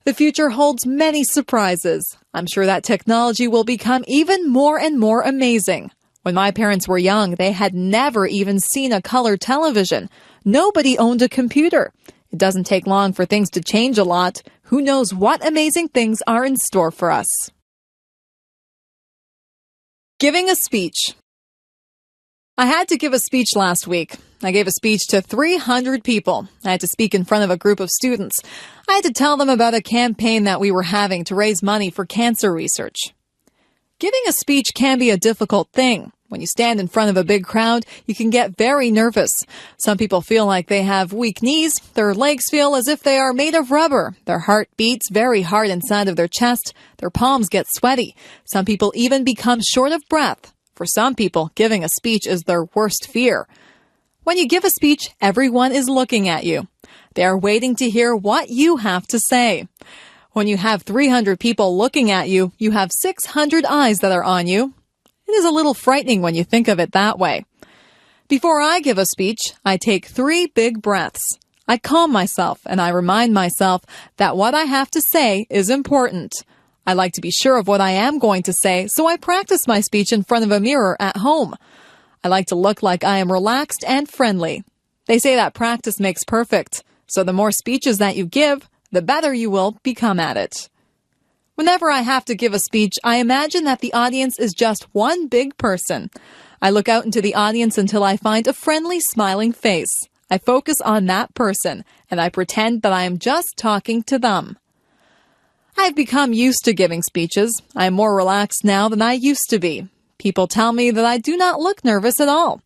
The future holds many surprises. I'm sure that technology will become even more and more amazing. When my parents were young, they had never even seen a color television. Nobody owned a computer. It doesn't take long for things to change a lot. Who knows what amazing things are in store for us? Giving a speech. I had to give a speech last week. I gave a speech to 300 people. I had to speak in front of a group of students. I had to tell them about a campaign that we were having to raise money for cancer research. Giving a speech can be a difficult thing. When you stand in front of a big crowd, you can get very nervous. Some people feel like they have weak knees. Their legs feel as if they are made of rubber. Their heart beats very hard inside of their chest. Their palms get sweaty. Some people even become short of breath. For some people, giving a speech is their worst fear. When you give a speech, everyone is looking at you. They are waiting to hear what you have to say. When you have 300 people looking at you, you have 600 eyes that are on you. It is a little frightening when you think of it that way. Before I give a speech, I take 3 big breaths. I calm myself and I remind myself that what I have to say is important. I like to be sure of what I am going to say, so I practice my speech in front of a mirror at home. I like to look like I am relaxed and friendly. They say that practice makes perfect, so the more speeches that you give, the better you will become at it. Whenever I have to give a speech, I imagine that the audience is just one big person. I look out into the audience until I find a friendly, smiling face. I focus on that person, and I pretend that I am just talking to them. I've become used to giving speeches. I am more relaxed now than I used to be. People tell me that I do not look nervous at all.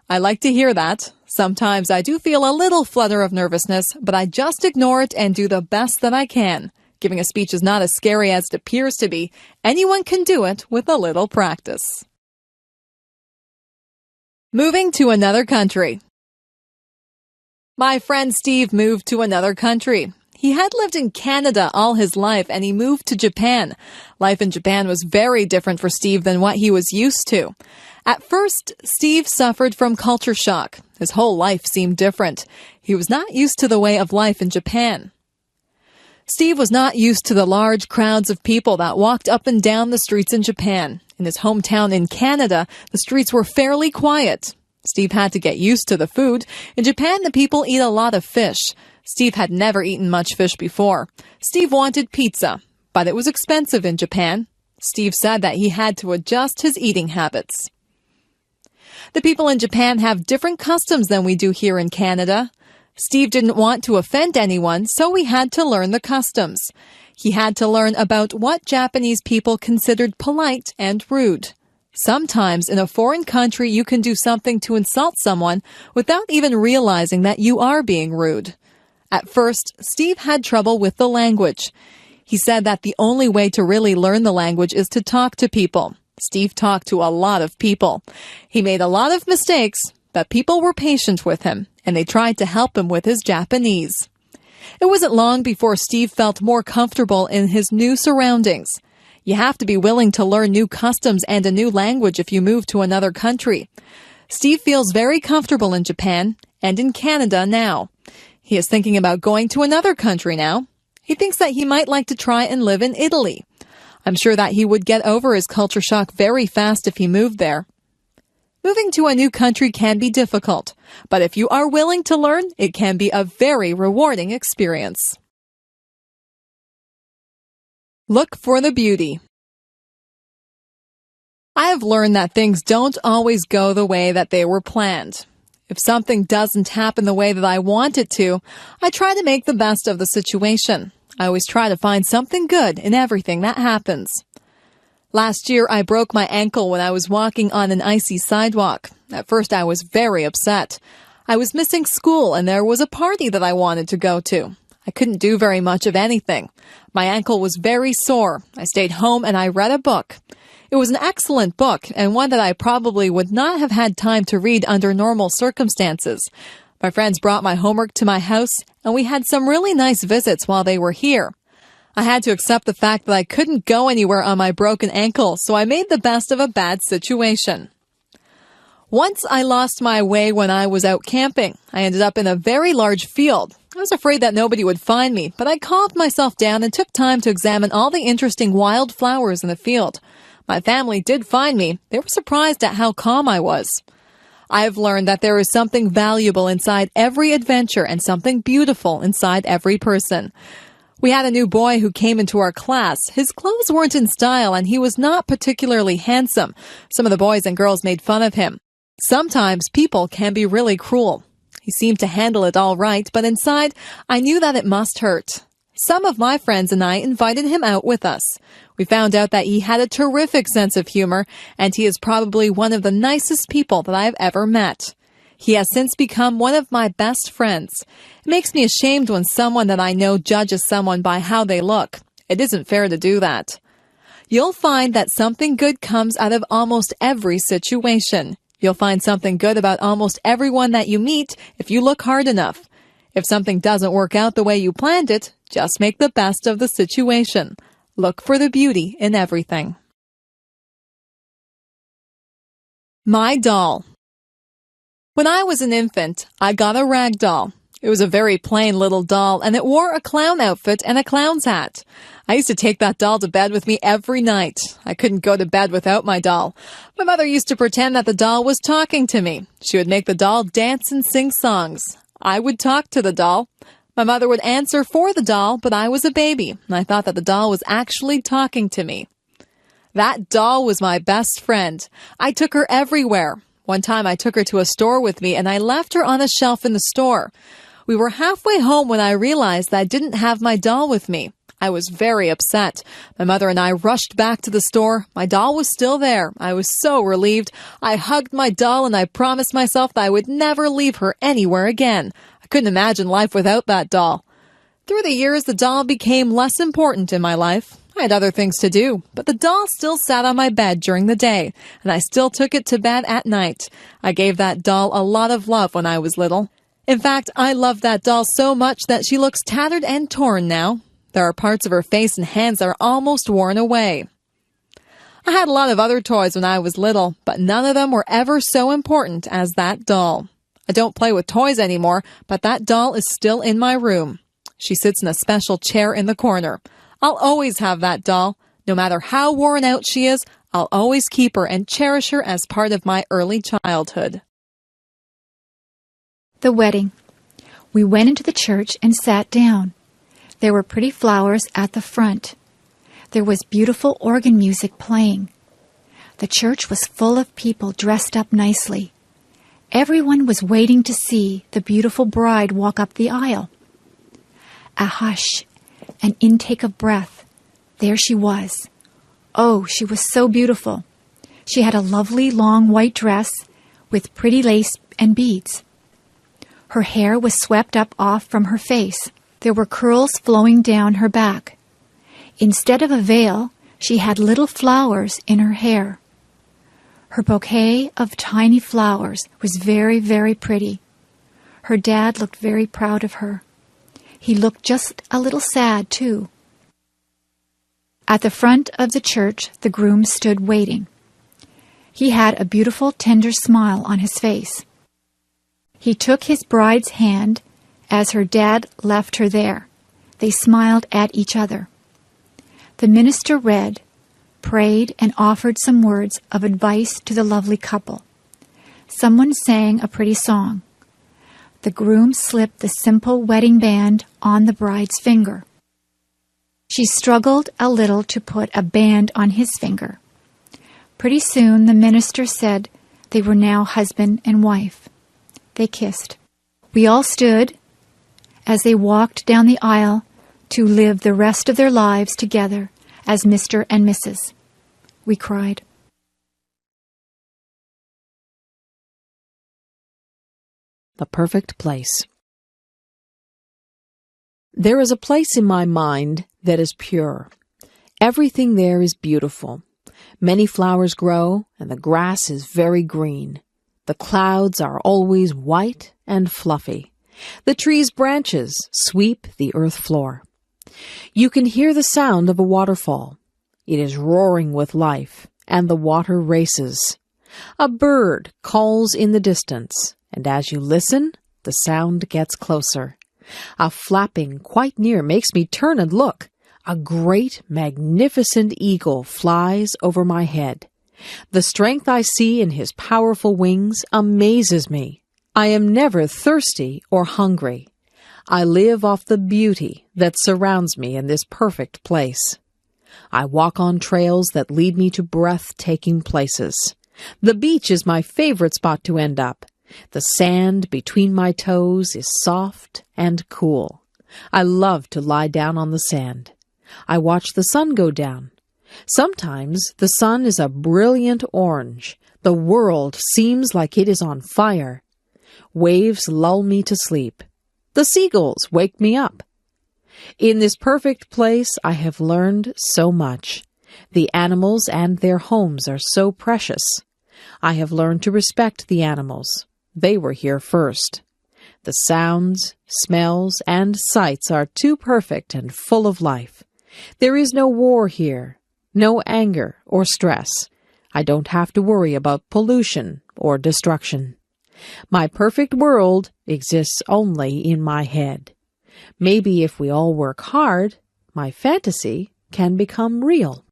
I like to hear that. Sometimes I do feel a little flutter of nervousness, but I just ignore it and do the best that I can. Giving a speech is not as scary as it appears to be. Anyone can do it with a little practice. Moving to another country. My friend Steve moved to another country. He had lived in Canada all his life and he moved to Japan. Life in Japan was very different for Steve than what he was used to. At first, Steve suffered from culture shock. His whole life seemed different. He was not used to the way of life in Japan. Steve was not used to the large crowds of people that walked up and down the streets in Japan. In his hometown in Canada, the streets were fairly quiet. Steve had to get used to the food. In Japan, the people eat a lot of fish. Steve had never eaten much fish before. Steve wanted pizza, but it was expensive in Japan. Steve said that he had to adjust his eating habits. The people in Japan have different customs than we do here in Canada. Steve didn't want to offend anyone, so he had to learn the customs. He had to learn about what Japanese people considered polite and rude. Sometimes in a foreign country, you can do something to insult someone without even realizing that you are being rude. At first, Steve had trouble with the language. He said that the only way to really learn the language is to talk to people. Steve talked to a lot of people. He made a lot of mistakes, but people were patient with him, and they tried to help him with his Japanese. It wasn't long before Steve felt more comfortable in his new surroundings. You have to be willing to learn new customs and a new language if you move to another country. Steve feels very comfortable in Japan and in Canada now. He is thinking about going to another country now. He thinks that he might like to try and live in Italy. I'm sure that he would get over his culture shock very fast if he moved there. Moving to a new country can be difficult, but if you are willing to learn, it can be a very rewarding experience. Look for the beauty. I have learned that things don't always go the way that they were planned. If something doesn't happen the way that I want it to, I try to make the best of the situation. I always try to find something good in everything that happens. Last year, I broke my ankle when I was walking on an icy sidewalk. At first, I was very upset. I was missing school and there was a party that I wanted to go to. I couldn't do very much of anything. My ankle was very sore. I stayed home and I read a book. It was an excellent book and one that I probably would not have had time to read under normal circumstances. My friends brought my homework to my house and we had some really nice visits while they were here. I had to accept the fact that I couldn't go anywhere on my broken ankle, so I made the best of a bad situation. Once I lost my way when I was out camping. I ended up in a very large field. I was afraid that nobody would find me, but I calmed myself down and took time to examine all the interesting wild flowers in the field. My family did find me. They were surprised at how calm I was. I have learned that there is something valuable inside every adventure and something beautiful inside every person. We had a new boy who came into our class. His clothes weren't in style and he was not particularly handsome. Some of the boys and girls made fun of him. Sometimes people can be really cruel. He seemed to handle it all right, but inside, I knew that it must hurt. Some of my friends and I invited him out with us. We found out that he had a terrific sense of humor, and he is probably one of the nicest people that I have ever met. He has since become one of my best friends. It makes me ashamed when someone that I know judges someone by how they look. It isn't fair to do that. You'll find that something good comes out of almost every situation. You'll find something good about almost everyone that you meet if you look hard enough. If something doesn't work out the way you planned it, just make the best of the situation. Look for the beauty in everything. My doll. When I was an infant, I got a rag doll. It was a very plain little doll, and it wore a clown outfit and a clown's hat. I used to take that doll to bed with me every night. I couldn't go to bed without my doll. My mother used to pretend that the doll was talking to me. She would make the doll dance and sing songs. I would talk to the doll. My mother would answer for the doll, but I was a baby, and I thought that the doll was actually talking to me. That doll was my best friend. I took her everywhere. One time I took her to a store with me and I left her on a shelf in the store. We were halfway home when I realized that I didn't have my doll with me. I was very upset. My mother and I rushed back to the store. My doll was still there. I was so relieved. I hugged my doll and I promised myself that I would never leave her anywhere again. I couldn't imagine life without that doll. Through the years, the doll became less important in my life. I had other things to do, but the doll still sat on my bed during the day, and I still took it to bed at night. I gave that doll a lot of love when I was little. In fact, I love that doll so much that she looks tattered and torn now. There are parts of her face and hands that are almost worn away. I had a lot of other toys when I was little, but none of them were ever so important as that doll. I don't play with toys anymore, but that doll is still in my room. She sits in a special chair in the corner. I'll always have that doll. No matter how worn out she is, I'll always keep her and cherish her as part of my early childhood. The wedding. We went into the church and sat down. There were pretty flowers at the front. There was beautiful organ music playing. The church was full of people dressed up nicely. Everyone was waiting to see the beautiful bride walk up the aisle. A hush, an intake of breath. There she was. Oh, she was so beautiful. She had a lovely long white dress with pretty lace and beads. Her hair was swept up off from her face. There were curls flowing down her back. Instead of a veil, she had little flowers in her hair. Her bouquet of tiny flowers was very, very pretty. Her dad looked very proud of her. He looked just a little sad, too. At the front of the church, the groom stood waiting. He had a beautiful, tender smile on his face. He took his bride's hand as her dad left her there. They smiled at each other. The minister read, prayed, and offered some words of advice to the lovely couple. someone sang a pretty song. The groom slipped the simple wedding band on the bride's finger. She struggled a little to put a band on his finger. Pretty soon the minister said they were now husband and wife. They kissed. We all stood as they walked down the aisle to live the rest of their lives together as Mr. and Mrs. We cried. The perfect place. There is a place in my mind that is pure. Everything there is beautiful. Many flowers grow, and the grass is very green. The clouds are always white and fluffy. The tree's branches sweep the earth floor. You can hear the sound of a waterfall. It is roaring with life, and the water races. A bird calls in the distance, and as you listen, the sound gets closer. A flapping quite near makes me turn and look. A great, magnificent eagle flies over my head. The strength I see in his powerful wings amazes me. I am never thirsty or hungry. I live off the beauty that surrounds me in this perfect place. I walk on trails that lead me to breathtaking places. The beach is my favorite spot to end up. The sand between my toes is soft and cool. I love to lie down on the sand. I watch the sun go down. Sometimes the sun is a brilliant orange. The world seems like it is on fire. Waves lull me to sleep. The seagulls wake me up. In this perfect place I have learned so much. The animals and their homes are so precious. I have learned to respect the animals. They were here first. The sounds, smells, and sights are too perfect and full of life. There is no war here, no anger or stress. I don't have to worry about pollution or destruction. My perfect world exists only in my head. Maybe if we all work hard, my fantasy can become real.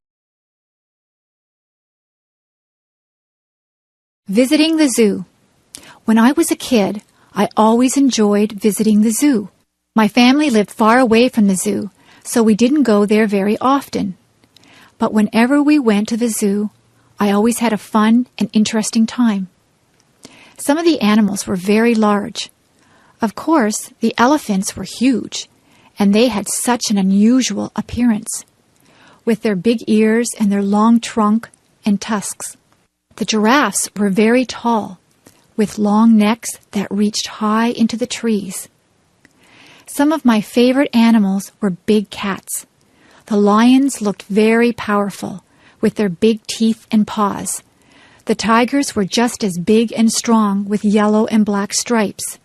Visiting the zoo. When I was a kid, I always enjoyed visiting the zoo. My family lived far away from the zoo, so we didn't go there very often. But whenever we went to the zoo, I always had a fun and interesting time. Some of the animals were very large. Of course, the elephants were huge, and they had such an unusual appearance, with their big ears and their long trunk and tusks. The giraffes were very tall, with long necks that reached high into the trees. Some of my favorite animals were big cats. The lions looked very powerful, with their big teeth and paws. The tigers were just as big and strong, with yellow and black stripes.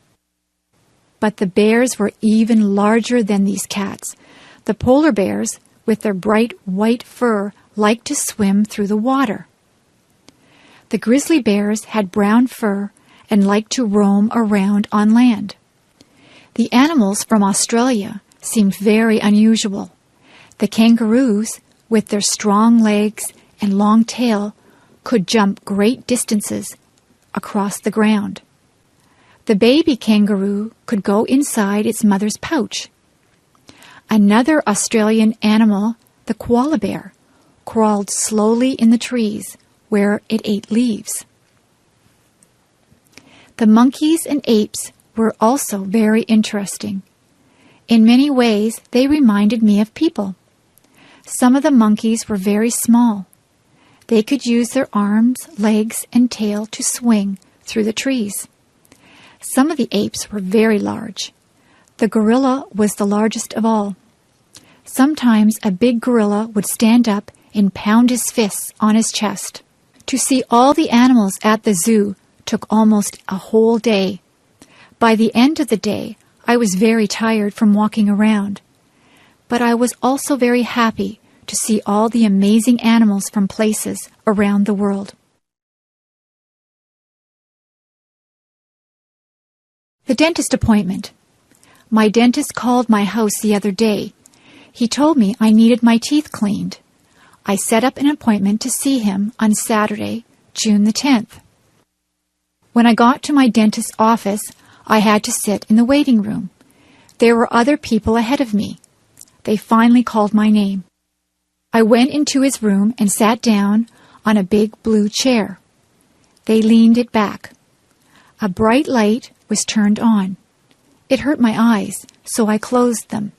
But the bears were even larger than these cats. The polar bears, with their bright white fur, liked to swim through the water. The grizzly bears had brown fur and liked to roam around on land. The animals from Australia seemed very unusual. The kangaroos, with their strong legs and long tail, could jump great distances across the ground. The baby kangaroo could go inside its mother's pouch. Another Australian animal, the koala bear, crawled slowly in the trees where it ate leaves. The monkeys and apes were also very interesting. In many ways, they reminded me of people. Some of the monkeys were very small. They could use their arms, legs, and tail to swing through the trees. Some of the apes were very large. The gorilla was the largest of all. Sometimes a big gorilla would stand up and pound his fists on his chest. To see all the animals at the zoo took almost a whole day. By the end of the day, I was very tired from walking around. But I was also very happy to see all the amazing animals from places around the world. The dentist appointment. My dentist called my house the other day. He told me I needed my teeth cleaned. I set up an appointment to see him on Saturday, June the 10th. When I got to my dentist's office, I had to sit in the waiting room. There were other people ahead of me. They finally called my name. I went into his room and sat down on a big blue chair. They leaned it back. A bright light was turned on. It hurt my eyes, so I closed them.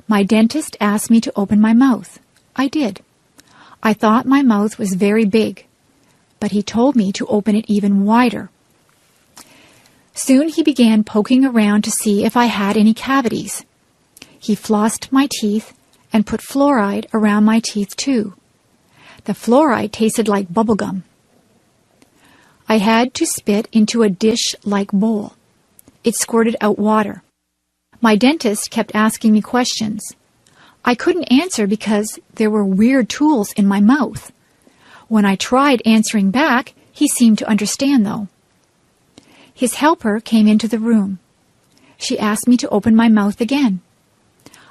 My dentist asked me to open my mouth. I did. I thought my mouth was very big, but he told me to open it even wider. Soon he began poking around to see if I had any cavities. He flossed my teeth and put fluoride around my teeth too. The fluoride tasted like bubble gum. I had to spit into a dish-like bowl. It squirted out water. My dentist kept asking me questions. I couldn't answer because there were weird tools in my mouth. When I tried answering back, he seemed to understand, though. His helper came into the room. She asked me to open my mouth again.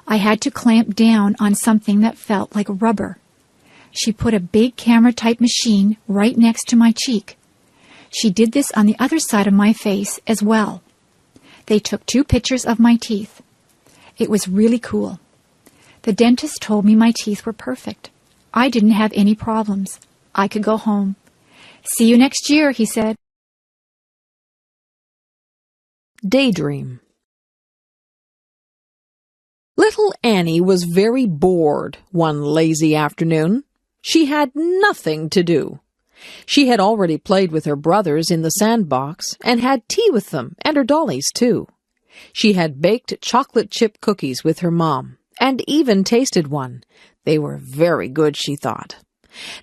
I had to clamp down on something that felt like rubber. She put a big camera-type machine right next to my cheek. She did this on the other side of my face as well. They took 2 pictures of my teeth. It was really cool. The dentist told me my teeth were perfect. I didn't have any problems. I could go home. See you next year, he said. Daydream. Little Annie was very bored one lazy afternoon. She had nothing to do. She had already played with her brothers in the sandbox and had tea with them and her dollies, too. She had baked chocolate chip cookies with her mom and even tasted one. They were very good, she thought.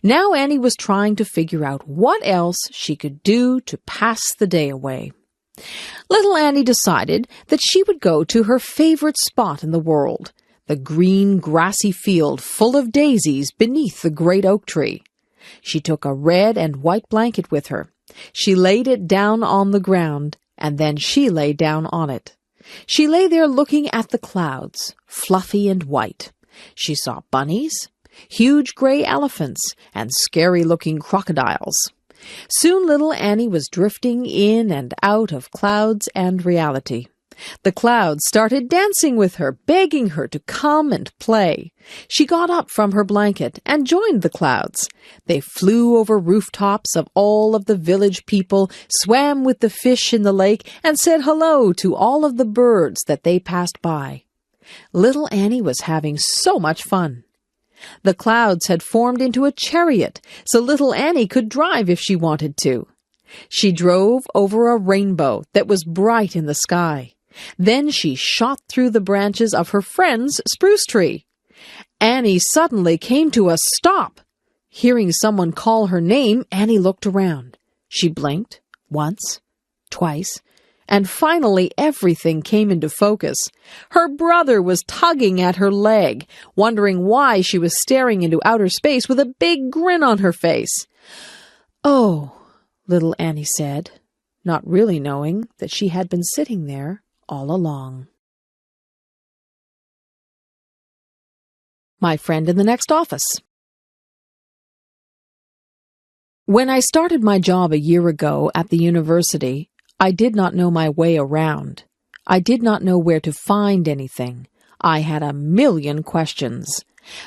Now Annie was trying to figure out what else she could do to pass the day away. Little Annie decided that she would go to her favorite spot in the world, the green, grassy field full of daisies beneath the great oak tree. She took a red and white blanket with her. She laid it down on the ground, and then she lay down on it. She lay there looking at the clouds, fluffy and white. She saw bunnies, huge gray elephants, and scary-looking crocodiles. Soon little Annie was drifting in and out of clouds and reality. The clouds started dancing with her, begging her to come and play. She got up from her blanket and joined the clouds. They flew over rooftops of all of the village people, swam with the fish in the lake, and said hello to all of the birds that they passed by. Little Annie was having so much fun. The clouds had formed into a chariot, so little Annie could drive if she wanted to. She drove over a rainbow that was bright in the sky. Then she shot through the branches of her friend's spruce tree. Annie suddenly came to a stop. Hearing someone call her name, Annie looked around. She blinked once, twice, and finally everything came into focus. Her brother was tugging at her leg, wondering why she was staring into outer space with a big grin on her face. "Oh," little Annie said, not really knowing that she had been sitting there all along. My friend in the next office. When I started my job a year ago at the university, I did not know my way around. I did not know where to find anything. I had a million questions.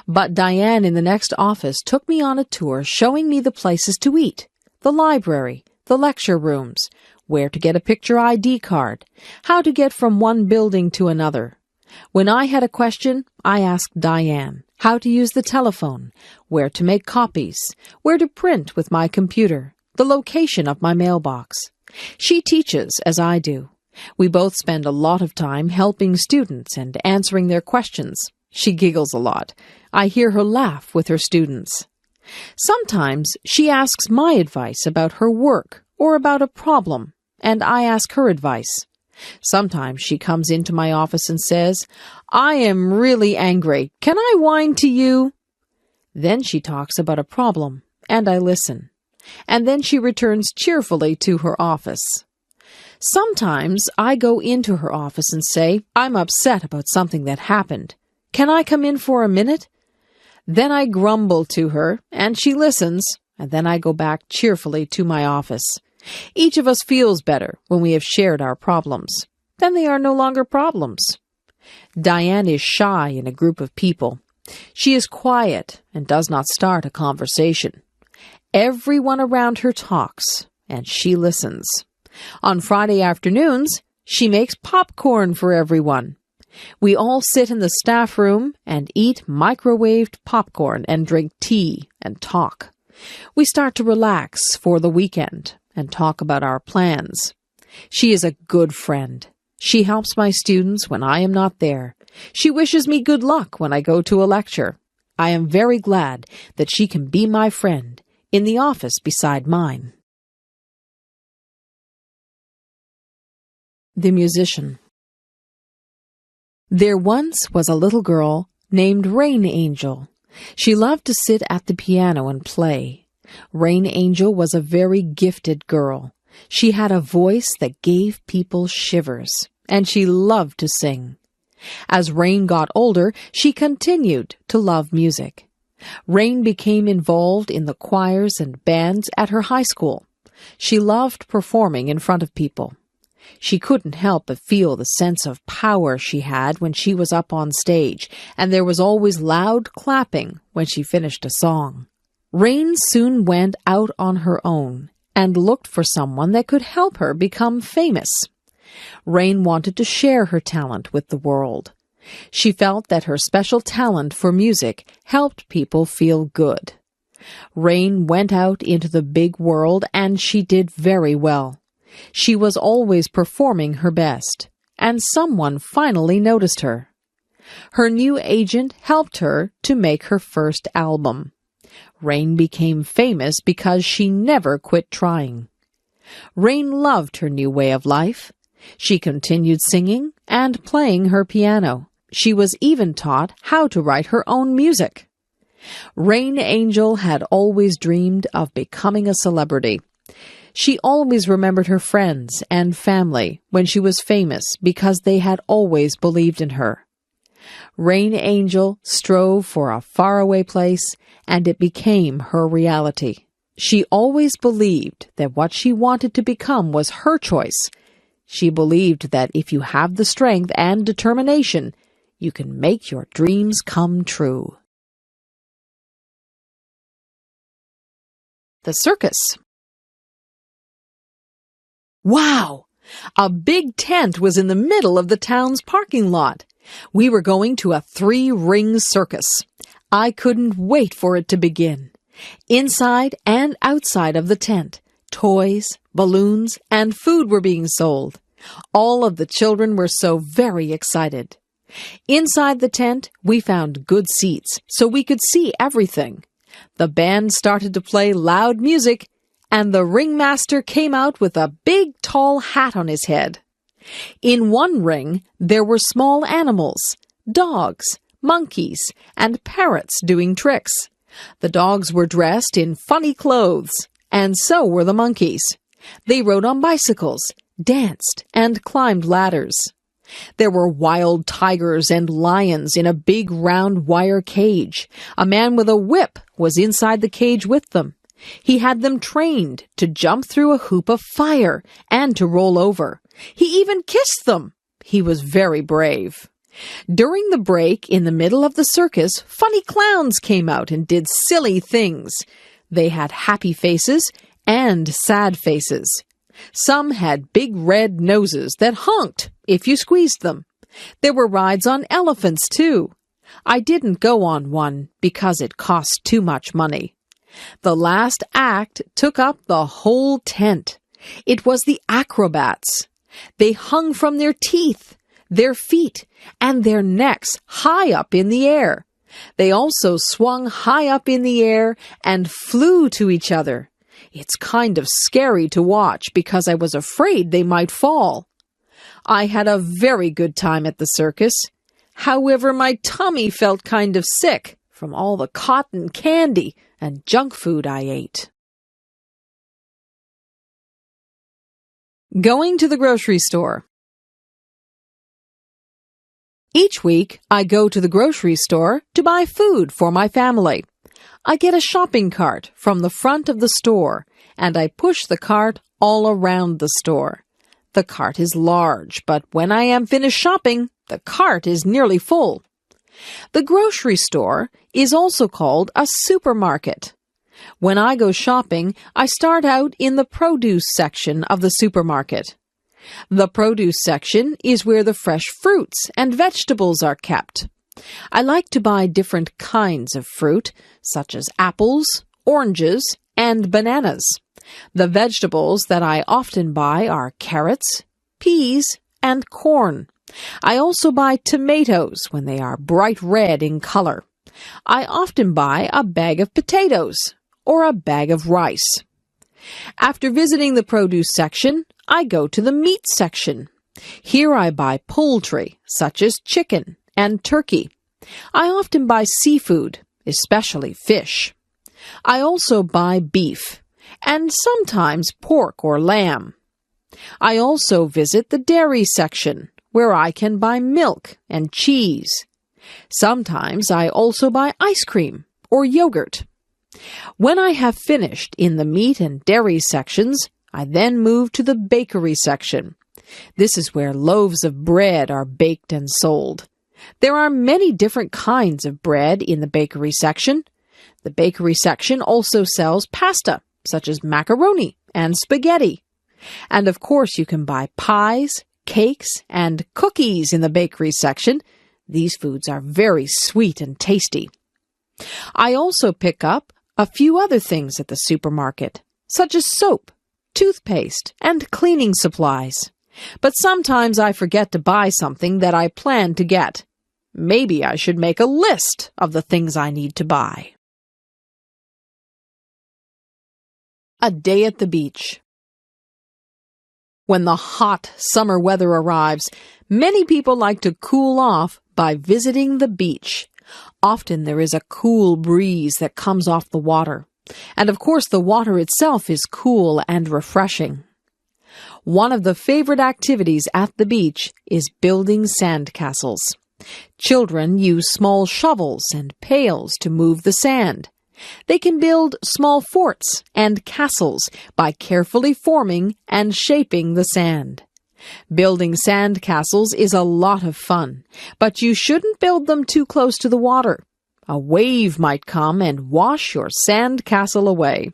But Diane in the next office took me on a tour showing me the places to eat, the library, the lecture rooms, where to get a picture ID card, how to get from one building to another. When I had a question, I asked Diane how to use the telephone, where to make copies, where to print with my computer, the location of my mailbox. She teaches as I do. We both spend a lot of time helping students and answering their questions. She giggles a lot. I hear her laugh with her students. Sometimes she asks my advice about her work or about a problem, and I ask her advice. Sometimes she comes into my office and says, "I am really angry. Can I whine to you?" Then she talks about a problem, and I listen. And then she returns cheerfully to her office. Sometimes I go into her office and say, "I'm upset about something that happened. Can I come in for a minute?" Then I grumble to her, and she listens, and then I go back cheerfully to my office. Each of us feels better when we have shared our problems. Then they are no longer problems. Diane is shy in a group of people. She is quiet and does not start a conversation. Everyone around her talks, and she listens. On Friday afternoons, she makes popcorn for everyone. We all sit in the staff room and eat microwaved popcorn and drink tea and talk. We start to relax for the weekend and talk about our plans. She is a good friend. She helps my students when I am not there. She wishes me good luck when I go to a lecture. I am very glad that she can be my friend in the office beside mine. The Musician. There once was a little girl named Rain Angel. She loved to sit at the piano and play. Rain Angel was a very gifted girl. She had a voice that gave people shivers, and she loved to sing. As Rain got older, she continued to love music. Rain became involved in the choirs and bands at her high school. She loved performing in front of people. She couldn't help but feel the sense of power she had when she was up on stage, and there was always loud clapping when she finished a song. Rain soon went out on her own and looked for someone that could help her become famous. Rain wanted to share her talent with the world. She felt that her special talent for music helped people feel good. Rain went out into the big world, and she did very well. She was always performing her best, and someone finally noticed her. Her new agent helped her to make her first album. Rain became famous because she never quit trying. Rain loved her new way of life. She continued singing and playing her piano. She was even taught how to write her own music. Rain Angel had always dreamed of becoming a celebrity. She always remembered her friends and family when she was famous because they had always believed in her. Rain Angel strove for a faraway place, and it became her reality. She always believed that what she wanted to become was her choice. She believed that if you have the strength and determination, you can make your dreams come true. The Circus. Wow! A big tent was in the middle of the town's parking lot. We were going to a 3-ring circus. I couldn't wait for it to begin. Inside and outside of the tent, toys, balloons, and food were being sold. All of the children were so very excited. Inside the tent, we found good seats so we could see everything. The band started to play loud music, and the ringmaster came out with a big tall hat on his head. In one ring, there were small animals, dogs, monkeys, and parrots doing tricks. The dogs were dressed in funny clothes, and so were the monkeys. They rode on bicycles, danced, and climbed ladders. There were wild tigers and lions in a big round wire cage. A man with a whip was inside the cage with them. He had them trained to jump through a hoop of fire and to roll over. He even kissed them. He was very brave. During the break in the middle of the circus, funny clowns came out and did silly things. They had happy faces and sad faces. Some had big red noses that honked if you squeezed them. There were rides on elephants, too. I didn't go on one because it cost too much money. The last act took up the whole tent. It was the acrobats. They hung from their teeth, their feet, and their necks high up in the air. They also swung high up in the air and flew to each other. It's kind of scary to watch because I was afraid they might fall. I had a very good time at the circus. However, my tummy felt kind of sick from all the cotton candy and junk food I ate. Going to the grocery store. Each week, I go to the grocery store to buy food for my family. I get a shopping cart from the front of the store, and I push the cart all around the store. The cart is large, but when I am finished shopping, the cart is nearly full. The grocery store is also called a supermarket. When I go shopping, I start out in the produce section of the supermarket. The produce section is where the fresh fruits and vegetables are kept. I like to buy different kinds of fruit, such as apples, oranges, and bananas. The vegetables that I often buy are carrots, peas, and corn. I also buy tomatoes when they are bright red in color. I often buy a bag of potatoes or a bag of rice. After visiting the produce section, I go to the meat section. Here I buy poultry, such as chicken and turkey. I often buy seafood, especially fish. I also buy beef, and sometimes pork or lamb. I also visit the dairy section, where I can buy milk and cheese. Sometimes I also buy ice cream or yogurt. When I have finished in the meat and dairy sections, I then move to the bakery section. This is where loaves of bread are baked and sold. There are many different kinds of bread in the bakery section. The bakery section also sells pasta, such as macaroni and spaghetti. And of course you can buy pies, cakes, and cookies in the bakery section. These foods are very sweet and tasty. I also pick up a few other things at the supermarket, such as soap, toothpaste, and cleaning supplies. But sometimes I forget to buy something that I plan to get. Maybe I should make a list of the things I need to buy. A day at the beach. When the hot summer weather arrives, many people like to cool off by visiting the beach. Often there is a cool breeze that comes off the water. And of course the water itself is cool and refreshing. One of the favorite activities at the beach is building sandcastles. Children use small shovels and pails to move the sand. They can build small forts and castles by carefully forming and shaping the sand. Building sand castles is a lot of fun, but you shouldn't build them too close to the water. A wave might come and wash your sand castle away.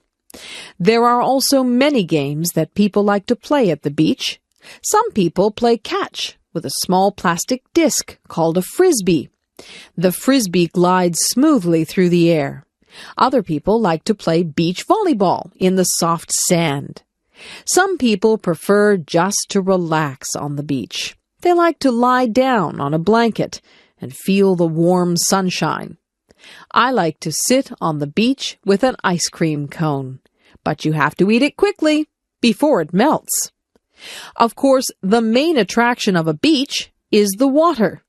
There are also many games that people like to play at the beach. Some people play catch with a small plastic disc called a frisbee. The frisbee glides smoothly through the air. Other people like to play beach volleyball in the soft sand. Some people prefer just to relax on the beach. They like to lie down on a blanket and feel the warm sunshine. I like to sit on the beach with an ice cream cone, but you have to eat it quickly before it melts. Of course, the main attraction of a beach is the water.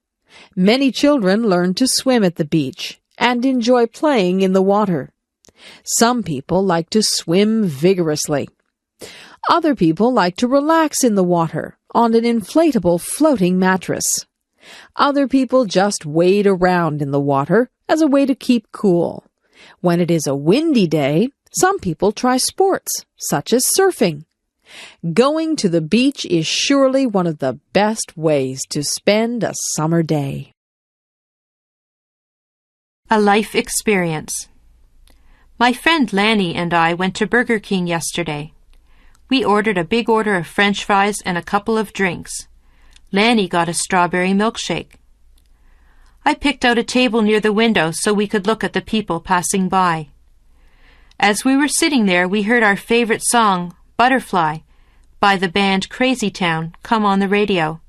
Many children learn to swim at the beach and enjoy playing in the water. Some people like to swim vigorously. Other people like to relax in the water on an inflatable floating mattress. Other people just wade around in the water as a way to keep cool. When it is a windy day, some people try sports, such as surfing. Going to the beach is surely one of the best ways to spend a summer day. A life experience. My friend Lanny and I went to Burger King yesterday. We ordered a big order of French fries and a couple of drinks. Lanny got a strawberry milkshake. I picked out a table near the window so we could look at the people passing by. As we were sitting there, we heard our favorite song, Butterfly, by the band Crazy Town, come on the radio.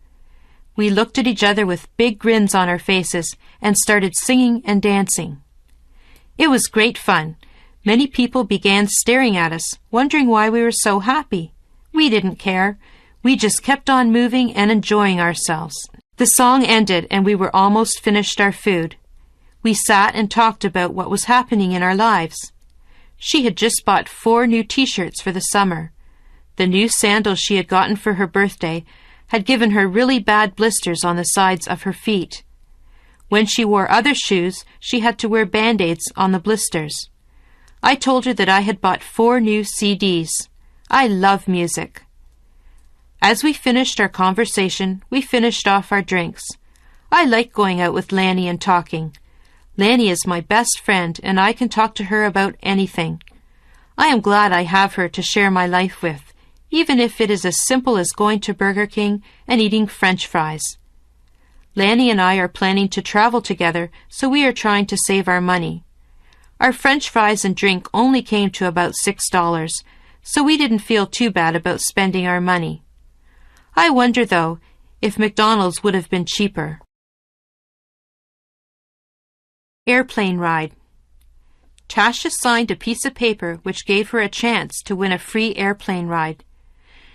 We looked at each other with big grins on our faces and started singing and dancing. It was great fun. Many people began staring at us, wondering why we were so happy. We didn't care. We just kept on moving and enjoying ourselves. The song ended and we were almost finished our food. We sat and talked about what was happening in our lives. She had just bought 4 new t-shirts for the summer. The new sandals she had gotten for her birthday had given her really bad blisters on the sides of her feet. When she wore other shoes, she had to wear Band-Aids on the blisters. I told her that I had bought 4 new CDs. I love music. As we finished our conversation, we finished off our drinks. I like going out with Lanny and talking. Lanny is my best friend, and I can talk to her about anything. I am glad I have her to share my life with, even if it is as simple as going to Burger King and eating French fries. Lanny and I are planning to travel together, so we are trying to save our money. Our French fries and drink only came to about $6, so we didn't feel too bad about spending our money. I wonder, though, if McDonald's would have been cheaper. Airplane ride. Tasha signed a piece of paper which gave her a chance to win a free airplane ride.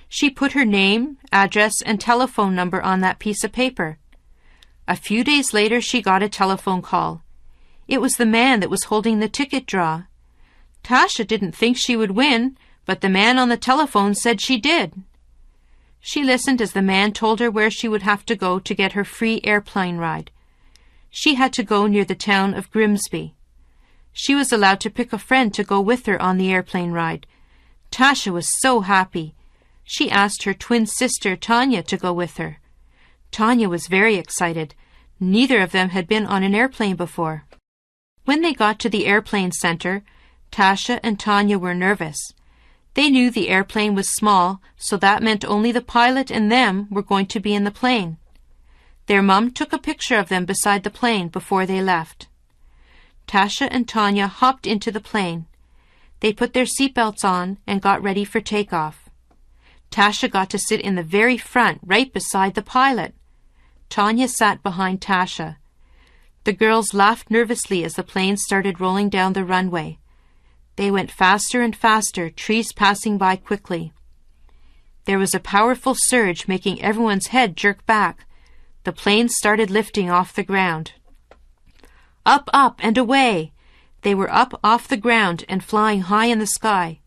She put her name, address, and telephone number on that piece of paper. A few days later, she got a telephone call. It was the man that was holding the ticket draw. Tasha didn't think she would win, but the man on the telephone said she did. She listened as the man told her where she would have to go to get her free airplane ride. She had to go near the town of Grimsby. She was allowed to pick a friend to go with her on the airplane ride. Tasha was so happy. She asked her twin sister Tanya to go with her. Tanya was very excited. Neither of them had been on an airplane before. When they got to the airplane center, Tasha and Tanya were nervous. They knew the airplane was small, so that meant only the pilot and them were going to be in the plane. Their mum took a picture of them beside the plane before they left. Tasha and Tanya hopped into the plane. They put their seatbelts on and got ready for takeoff. Tasha got to sit in the very front, right beside the pilot. Tanya sat behind Tasha. The girls laughed nervously as the plane started rolling down the runway. They went faster and faster, trees passing by quickly. There was a powerful surge making everyone's head jerk back. The plane started lifting off the ground. Up, up, and away! They were up off the ground and flying high in the sky.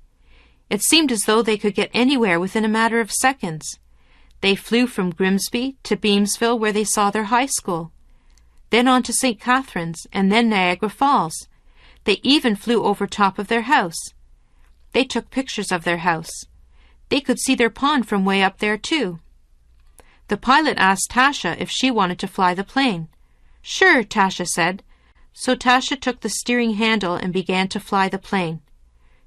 It seemed as though they could get anywhere within a matter of seconds. They flew from Grimsby to Beamsville, where they saw their high school. Then on to St. Catharines, and then Niagara Falls. They even flew over top of their house. They took pictures of their house. They could see their pond from way up there, too. The pilot asked Tasha if she wanted to fly the plane. Sure, Tasha said. So Tasha took the steering handle and began to fly the plane.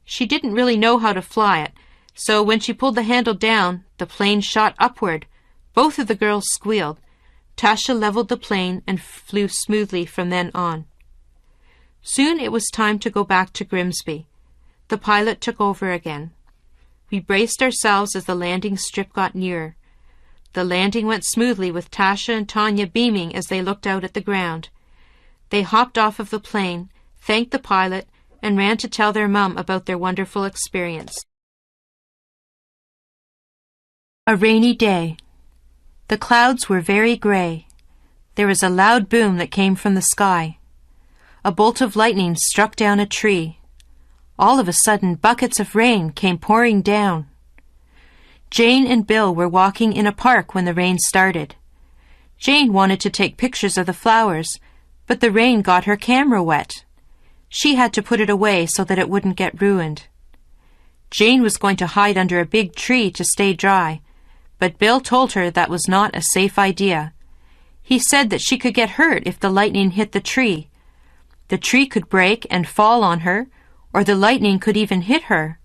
She didn't really know how to fly it, so when she pulled the handle down, the plane shot upward. Both of the girls squealed. Tasha leveled the plane and flew smoothly from then on. Soon it was time to go back to Grimsby. The pilot took over again. We braced ourselves as the landing strip got nearer. The landing went smoothly with Tasha and Tanya beaming as they looked out at the ground. They hopped off of the plane, thanked the pilot, and ran to tell their mum about their wonderful experience. A rainy day. The clouds were very grey. There was a loud boom that came from the sky. A bolt of lightning struck down a tree. All of a sudden, buckets of rain came pouring down. Jane and Bill were walking in a park when the rain started. Jane wanted to take pictures of the flowers, but the rain got her camera wet. She had to put it away so that it wouldn't get ruined. Jane was going to hide under a big tree to stay dry, but Bill told her that was not a safe idea. He said that she could get hurt if the lightning hit the tree. The tree could break and fall on her, or the lightning could even hit her.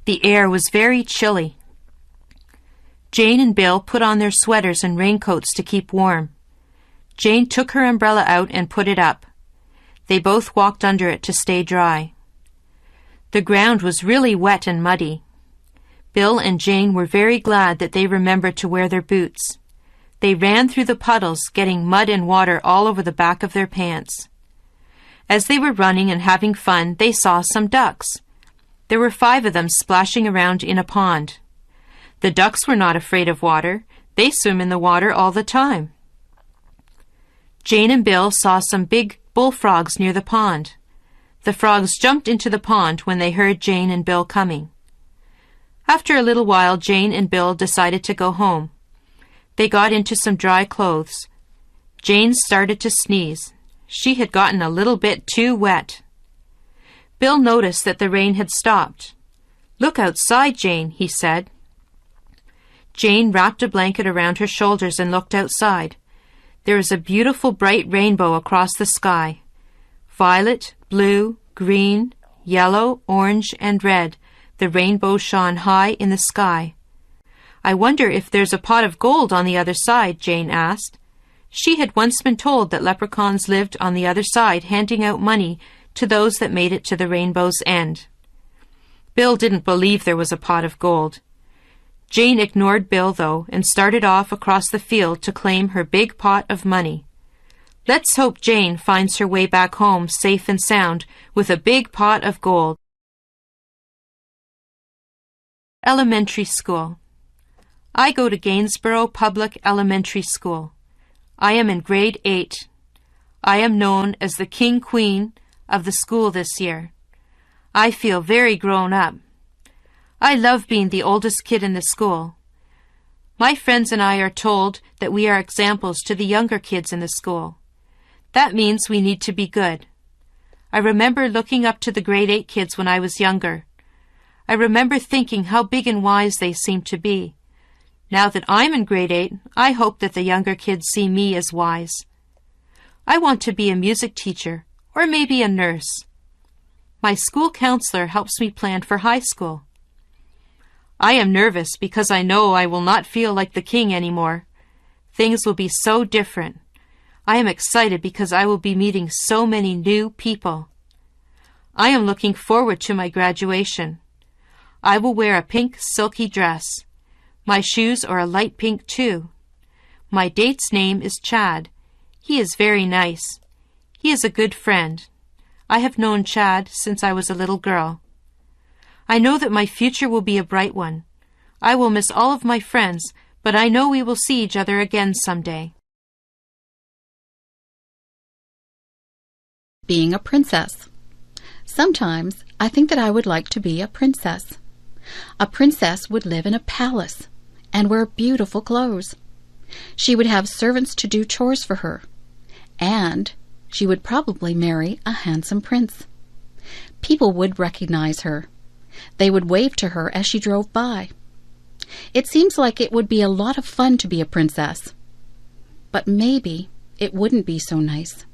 The air was very chilly. Jane and Bill put on their sweaters and raincoats to keep warm. Jane took her umbrella out and put it up. They both walked under it to stay dry. The ground was really wet and muddy. Bill and Jane were very glad that they remembered to wear their boots. They ran through the puddles, getting mud and water all over the back of their pants. As they were running and having fun, they saw some ducks. There were 5 of them splashing around in a pond. The ducks were not afraid of water. They swim in the water all the time. Jane and Bill saw some big bullfrogs near the pond. The frogs jumped into the pond when they heard Jane and Bill coming. After a little while, Jane and Bill decided to go home. They got into some dry clothes. Jane started to sneeze. She had gotten a little bit too wet. Bill noticed that the rain had stopped. "Look outside, Jane," he said. Jane wrapped a blanket around her shoulders and looked outside. There was a beautiful bright rainbow across the sky. Violet, blue, green, yellow, orange, and red, the rainbow shone high in the sky. "I wonder if there's a pot of gold on the other side," Jane asked. She had once been told that leprechauns lived on the other side, handing out money to those that made it to the rainbow's end. Bill didn't believe there was a pot of gold. Jane ignored Bill, though, and started off across the field to claim her big pot of money. Let's hope Jane finds her way back home safe and sound with a big pot of gold. Elementary School. I go to Gainsborough Public Elementary School. I am in grade 8. I am known as the King Queen of the school this year. I feel very grown up. I love being the oldest kid in the school. My friends and I are told that we are examples to the younger kids in the school. That means we need to be good. I remember looking up to the grade 8 kids when I was younger. I remember thinking how big and wise they seemed to be. Now that I'm in grade 8, I hope that the younger kids see me as wise. I want to be a music teacher or maybe a nurse. My school counselor helps me plan for high school. I am nervous because I know I will not feel like the king anymore. Things will be so different. I am excited because I will be meeting so many new people. I am looking forward to my graduation. I will wear a pink silky dress. My shoes are a light pink too. My date's name is Chad. He is very nice. He is a good friend. I have known Chad since I was a little girl. I know that my future will be a bright one. I will miss all of my friends, but I know we will see each other again someday. Being a princess. Sometimes I think that I would like to be a princess. A princess would live in a palace and wear beautiful clothes. She would have servants to do chores for her, and she would probably marry a handsome prince. People would recognize her. They would wave to her as she drove by. It seems like it would be a lot of fun to be a princess. But maybe it wouldn't be so nice.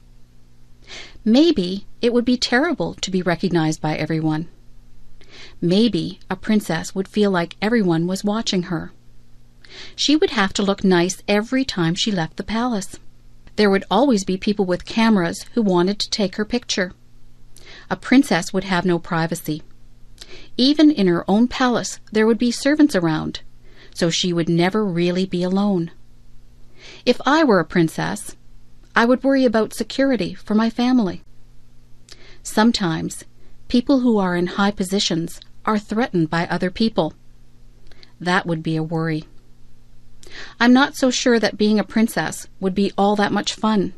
Maybe it would be terrible to be recognized by everyone. Maybe a princess would feel like everyone was watching her. She would have to look nice every time she left the palace. There would always be people with cameras who wanted to take her picture. A princess would have no privacy. Even in her own palace there would be servants around, so she would never really be alone. If I were a princess, I would worry about security for my family. Sometimes people who are in high positions are threatened by other people. That would be a worry. I'm not so sure that being a princess would be all that much fun.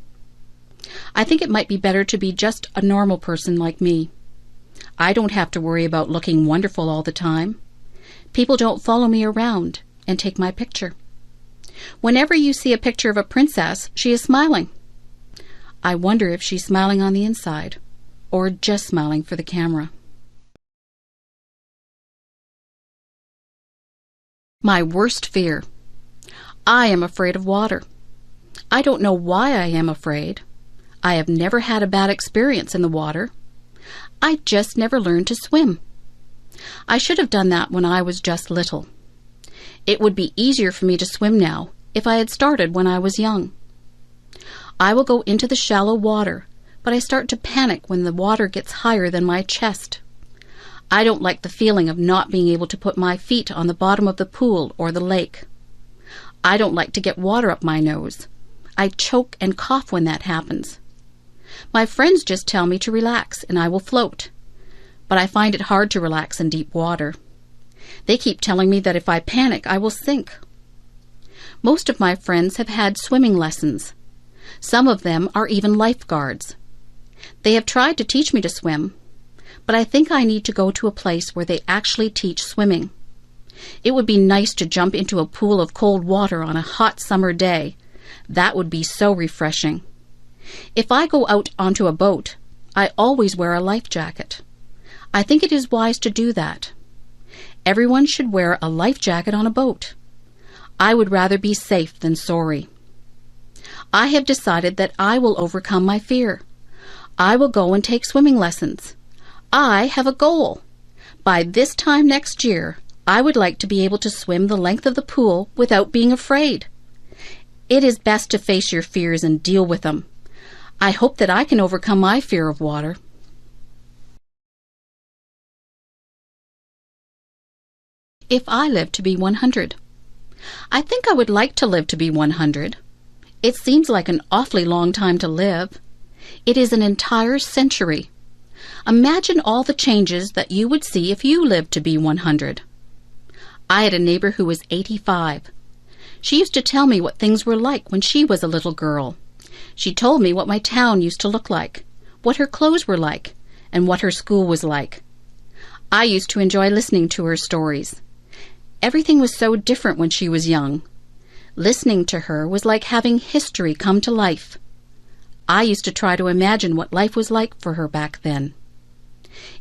I think it might be better to be just a normal person like me. I don't have to worry about looking wonderful all the time. People don't follow me around and take my picture. Whenever you see a picture of a princess, she is smiling. I wonder if she's smiling on the inside, or just smiling for the camera. My worst fear. I am afraid of water. I don't know why I am afraid. I have never had a bad experience in the water. I just never learned to swim. I should have done that when I was just little. It would be easier for me to swim now if I had started when I was young. I will go into the shallow water, but I start to panic when the water gets higher than my chest. I don't like the feeling of not being able to put my feet on the bottom of the pool or the lake. I don't like to get water up my nose. I choke and cough when that happens. My friends just tell me to relax and I will float, but I find it hard to relax in deep water. They keep telling me that if I panic, I will sink. Most of my friends have had swimming lessons. Some of them are even lifeguards. They have tried to teach me to swim, but I think I need to go to a place where they actually teach swimming. It would be nice to jump into a pool of cold water on a hot summer day, That would be so refreshing. If I go out onto a boat, I always wear a life jacket. I think it is wise to do that. Everyone should wear a life jacket on a boat. I would rather be safe than sorry. I have decided that I will overcome my fear. I will go and take swimming lessons. I have a goal. By this time next year, I would like to be able to swim the length of the pool without being afraid. It is best to face your fears and deal with them. I hope that I can overcome my fear of water. If I live to be 100. I think I would like to live to be 100. It seems like an awfully long time to live. It is an entire century. Imagine all the changes that you would see if you lived to be 100. I had a neighbor who was 85. She used to tell me what things were like when she was a little girl. She told me what my town used to look like, what her clothes were like, and what her school was like. I used to enjoy listening to her stories. Everything was so different when she was young. Listening to her was like having history come to life. I used to try to imagine what life was like for her back then.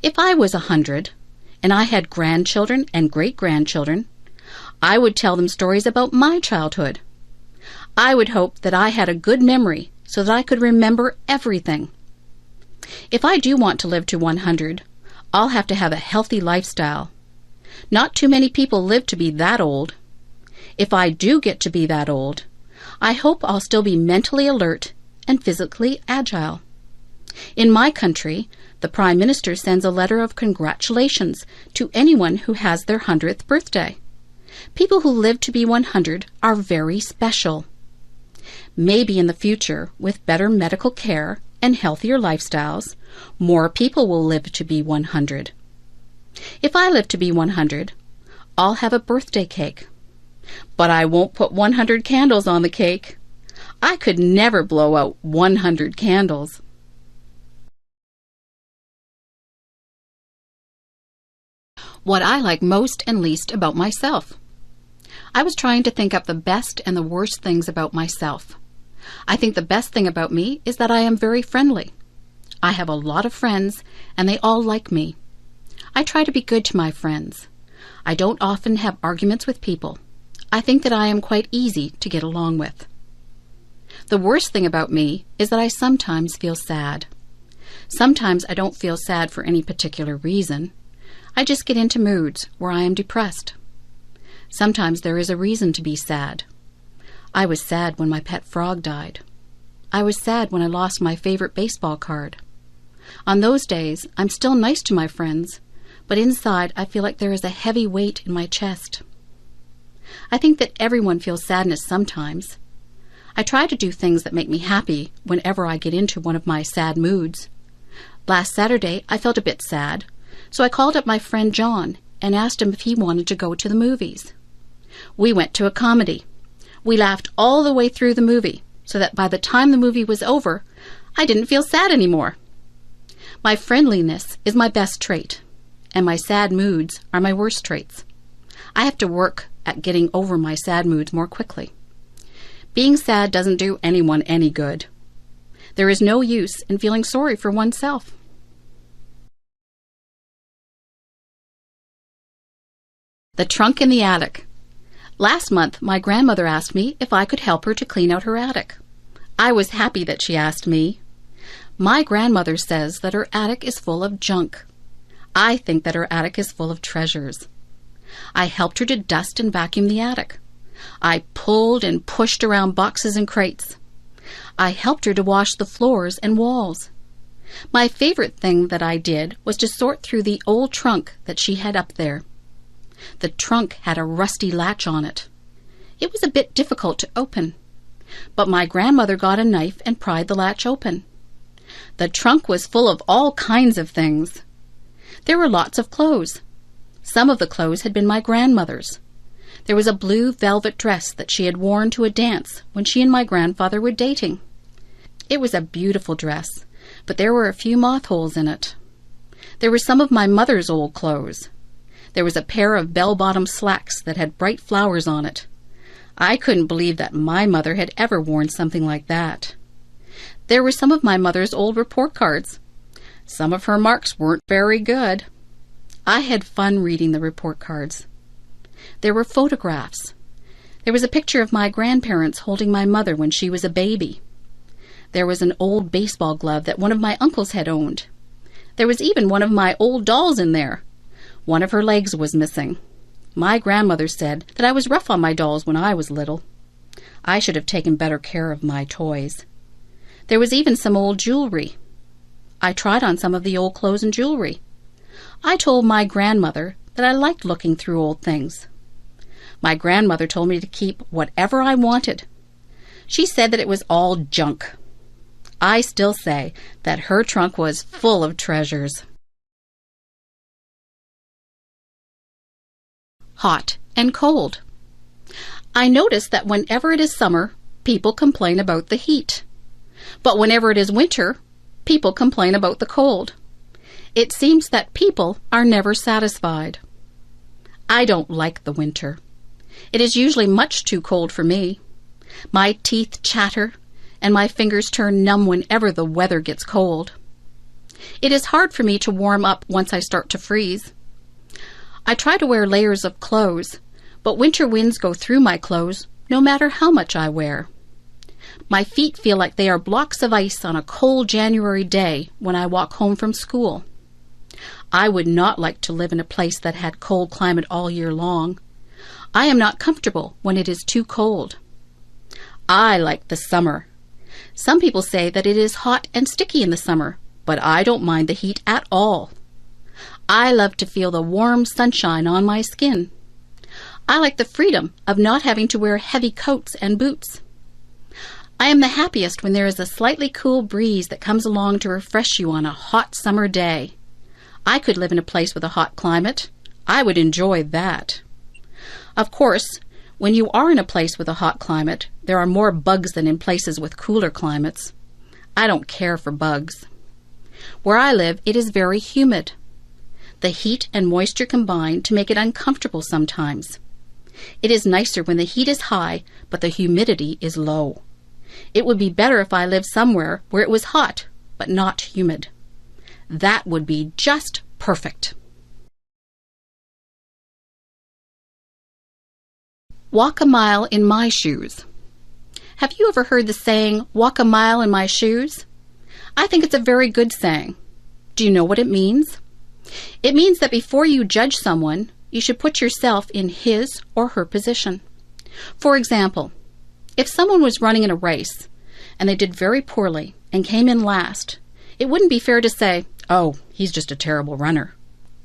If I was 100, and I had grandchildren and great-grandchildren, I would tell them stories about my childhood. I would hope that I had a good memory so that I could remember everything. If I do want to live to 100, I'll have to have a healthy lifestyle. Not too many people live to be that old. If I do get to be that old, I hope I'll still be mentally alert and physically agile. In my country, the Prime Minister sends a letter of congratulations to anyone who has their 100th birthday. People who live to be 100 are very special. Maybe in the future, with better medical care and healthier lifestyles, more people will live to be 100. If I live to be 100, I'll have a birthday cake. But I won't put 100 candles on the cake. I could never blow out 100 candles. What I like most and least about myself. I was trying to think up the best and the worst things about myself. I think the best thing about me is that I am very friendly. I have a lot of friends, and they all like me. I try to be good to my friends. I don't often have arguments with people. I think that I am quite easy to get along with. The worst thing about me is that I sometimes feel sad. Sometimes I don't feel sad for any particular reason. I just get into moods where I am depressed. Sometimes there is a reason to be sad. I was sad when my pet frog died. I was sad when I lost my favorite baseball card. On those days, I'm still nice to my friends, but inside I feel like there is a heavy weight in my chest. I think that everyone feels sadness sometimes. I try to do things that make me happy whenever I get into one of my sad moods. Last Saturday, I felt a bit sad, so I called up my friend John and asked him if he wanted to go to the movies. We went to a comedy. We laughed all the way through the movie, so that by the time the movie was over, I didn't feel sad anymore. My friendliness is my best trait, and my sad moods are my worst traits. I have to work at getting over my sad moods more quickly. Being sad doesn't do anyone any good. There is no use in feeling sorry for oneself. The trunk in the attic. Last month, my grandmother asked me if I could help her to clean out her attic. I was happy that she asked me. My grandmother says that her attic is full of junk. I think that her attic is full of treasures. I helped her to dust and vacuum the attic. I pulled and pushed around boxes and crates. I helped her to wash the floors and walls. My favorite thing that I did was to sort through the old trunk that she had up there. The trunk had a rusty latch on it. It was a bit difficult to open, but my grandmother got a knife and pried the latch open. The trunk was full of all kinds of things. There were lots of clothes. Some of the clothes had been my grandmother's. There was a blue velvet dress that she had worn to a dance when she and my grandfather were dating. It was a beautiful dress, but there were a few moth holes in it. There were some of my mother's old clothes. There was a pair of bell-bottom slacks that had bright flowers on it. I couldn't believe that my mother had ever worn something like that. There were some of my mother's old report cards. Some of her marks weren't very good. I had fun reading the report cards. There were photographs. There was a picture of my grandparents holding my mother when she was a baby. There was an old baseball glove that one of my uncles had owned. There was even one of my old dolls in there. One of her legs was missing. My grandmother said that I was rough on my dolls when I was little. I should have taken better care of my toys. There was even some old jewelry. I tried on some of the old clothes and jewelry. I told my grandmother that I liked looking through old things. My grandmother told me to keep whatever I wanted. She said that it was all junk. I still say that her trunk was full of treasures. Hot and cold. I notice that whenever it is summer, people complain about the heat. But whenever it is winter, people complain about the cold. It seems that people are never satisfied. I don't like the winter. It is usually much too cold for me. My teeth chatter and my fingers turn numb whenever the weather gets cold. It is hard for me to warm up once I start to freeze. I try to wear layers of clothes, but winter winds go through my clothes no matter how much I wear. My feet feel like they are blocks of ice on a cold January day when I walk home from school. I would not like to live in a place that had cold climate all year long. I am not comfortable when it is too cold. I like the summer. Some people say that it is hot and sticky in the summer, but I don't mind the heat at all. I love to feel the warm sunshine on my skin. I like the freedom of not having to wear heavy coats and boots. I am the happiest when there is a slightly cool breeze that comes along to refresh you on a hot summer day. I could live in a place with a hot climate. I would enjoy that. Of course, when you are in a place with a hot climate, there are more bugs than in places with cooler climates. I don't care for bugs. Where I live, it is very humid. The heat and moisture combine to make it uncomfortable sometimes. It is nicer when the heat is high, but the humidity is low. It would be better if I lived somewhere where it was hot, but not humid. That would be just perfect. Walk a mile in my shoes. Have you ever heard the saying, walk a mile in my shoes? I think it's a very good saying. Do you know what it means? It means that before you judge someone, you should put yourself in his or her position. For example, if someone was running in a race and they did very poorly and came in last, it wouldn't be fair to say, oh, he's just a terrible runner.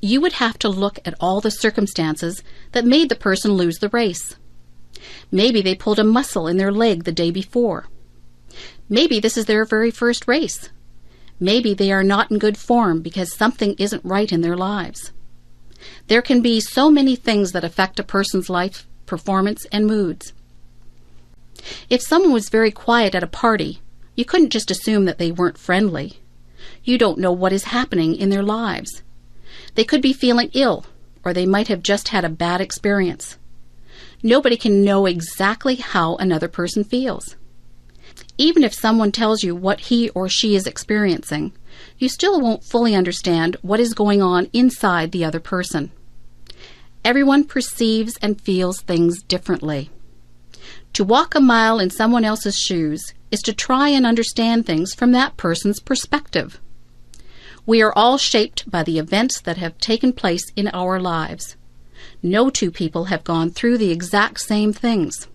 You would have to look at all the circumstances that made the person lose the race. Maybe they pulled a muscle in their leg the day before. Maybe this is their very first race. Maybe they are not in good form because something isn't right in their lives. There can be so many things that affect a person's life, performance, and moods. If someone was very quiet at a party, you couldn't just assume that they weren't friendly. You don't know what is happening in their lives. They could be feeling ill, or they might have just had a bad experience. Nobody can know exactly how another person feels. Even if someone tells you what he or she is experiencing, you still won't fully understand what is going on inside the other person. Everyone perceives and feels things differently. To walk a mile in someone else's shoes is to try and understand things from that person's perspective. We are all shaped by the events that have taken place in our lives. No two people have gone through the exact same things.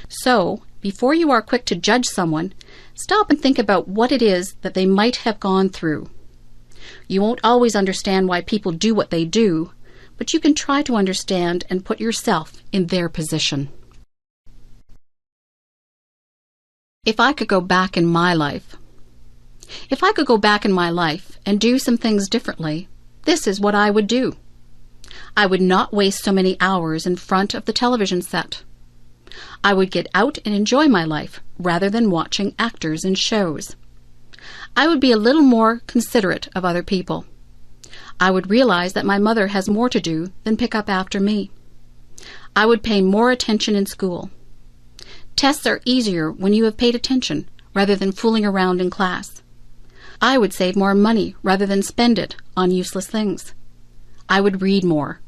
So, before you are quick to judge someone, stop and think about what it is that they might have gone through. You won't always understand why people do what they do, but you can try to understand and put yourself in their position. If I could go back in my life. If I could go back in my life and do some things differently, this is what I would do. I would not waste so many hours in front of the television set. I would get out and enjoy my life rather than watching actors in shows. I would be a little more considerate of other people. I would realize that my mother has more to do than pick up after me. I would pay more attention in school. Tests are easier when you have paid attention rather than fooling around in class. I would save more money rather than spend it on useless things. I would read more.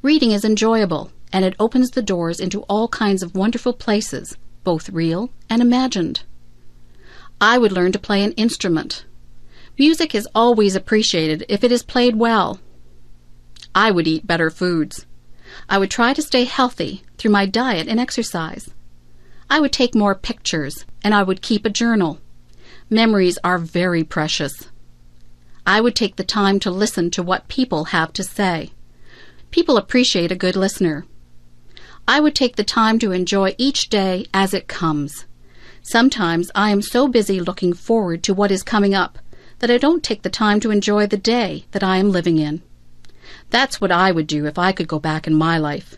Reading is enjoyable, and it opens the doors into all kinds of wonderful places, both real and imagined. I would learn to play an instrument. Music is always appreciated if it is played well. I would eat better foods. I would try to stay healthy through my diet and exercise. I would take more pictures, and I would keep a journal. Memories are very precious. I would take the time to listen to what people have to say. People appreciate a good listener. I would take the time to enjoy each day as it comes. Sometimes I am so busy looking forward to what is coming up that I don't take the time to enjoy the day that I am living in. That's what I would do if I could go back in my life.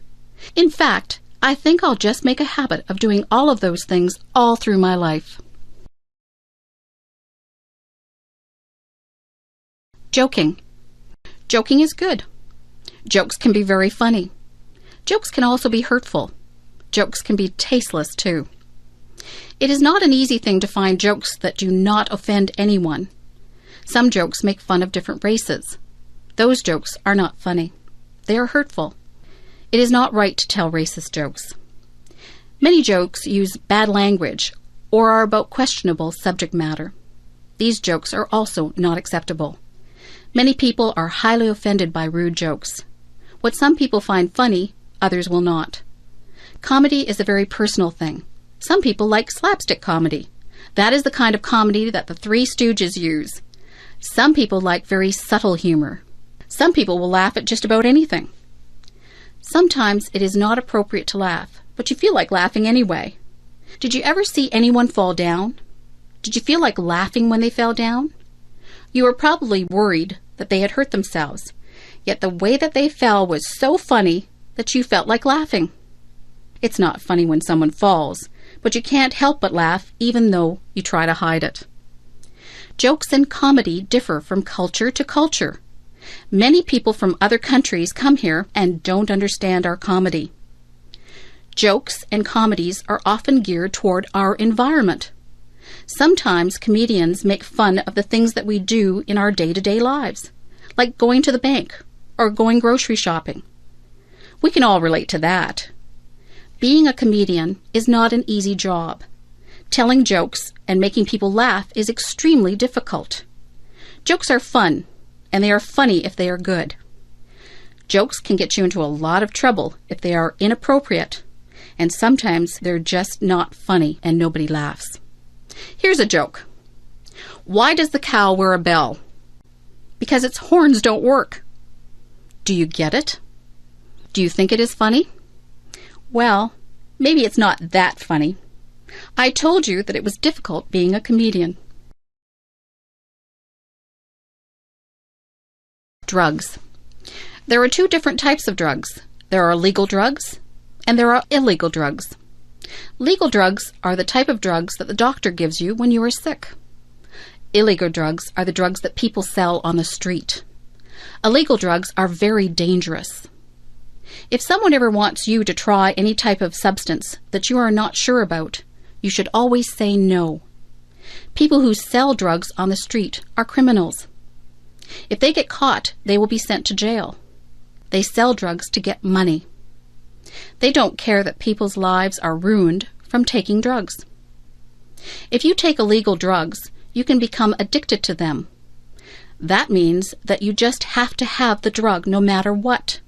In fact, I think I'll just make a habit of doing all of those things all through my life. Joking. Joking is good. Jokes can be very funny. Jokes can also be hurtful. Jokes can be tasteless too. It is not an easy thing to find jokes that do not offend anyone. Some jokes make fun of different races. Those jokes are not funny. They are hurtful. It is not right to tell racist jokes. Many jokes use bad language or are about questionable subject matter. These jokes are also not acceptable. Many people are highly offended by rude jokes. What some people find funny, others will not. Comedy is a very personal thing. Some people like slapstick comedy. That is the kind of comedy that the Three Stooges use. Some people like very subtle humor. Some people will laugh at just about anything. Sometimes it is not appropriate to laugh, but you feel like laughing anyway. Did you ever see anyone fall down? Did you feel like laughing when they fell down? You were probably worried that they had hurt themselves, yet the way that they fell was so funny that you felt like laughing. It's not funny when someone falls, but you can't help but laugh even though you try to hide it. Jokes and comedy differ from culture to culture. Many people from other countries come here and don't understand our comedy. Jokes and comedies are often geared toward our environment. Sometimes comedians make fun of the things that we do in our day-to-day lives, like going to the bank or going grocery shopping. We can all relate to that. Being a comedian is not an easy job. Telling jokes and making people laugh is extremely difficult. Jokes are fun, and they are funny if they are good. Jokes can get you into a lot of trouble if they are inappropriate, and sometimes they're just not funny and nobody laughs. Here's a joke. Why does the cow wear a bell? Because its horns don't work. Do you get it? Do you think it is funny? Well, maybe it's not that funny. I told you that it was difficult being a comedian. Drugs. There are two different types of drugs. There are legal drugs and there are illegal drugs. Legal drugs are the type of drugs that the doctor gives you when you are sick. Illegal drugs are the drugs that people sell on the street. Illegal drugs are very dangerous. If someone ever wants you to try any type of substance that you are not sure about, you should always say no. People who sell drugs on the street are criminals. If they get caught, they will be sent to jail. They sell drugs to get money. They don't care that people's lives are ruined from taking drugs. If you take illegal drugs, you can become addicted to them. That means that you just have to have the drug no matter what.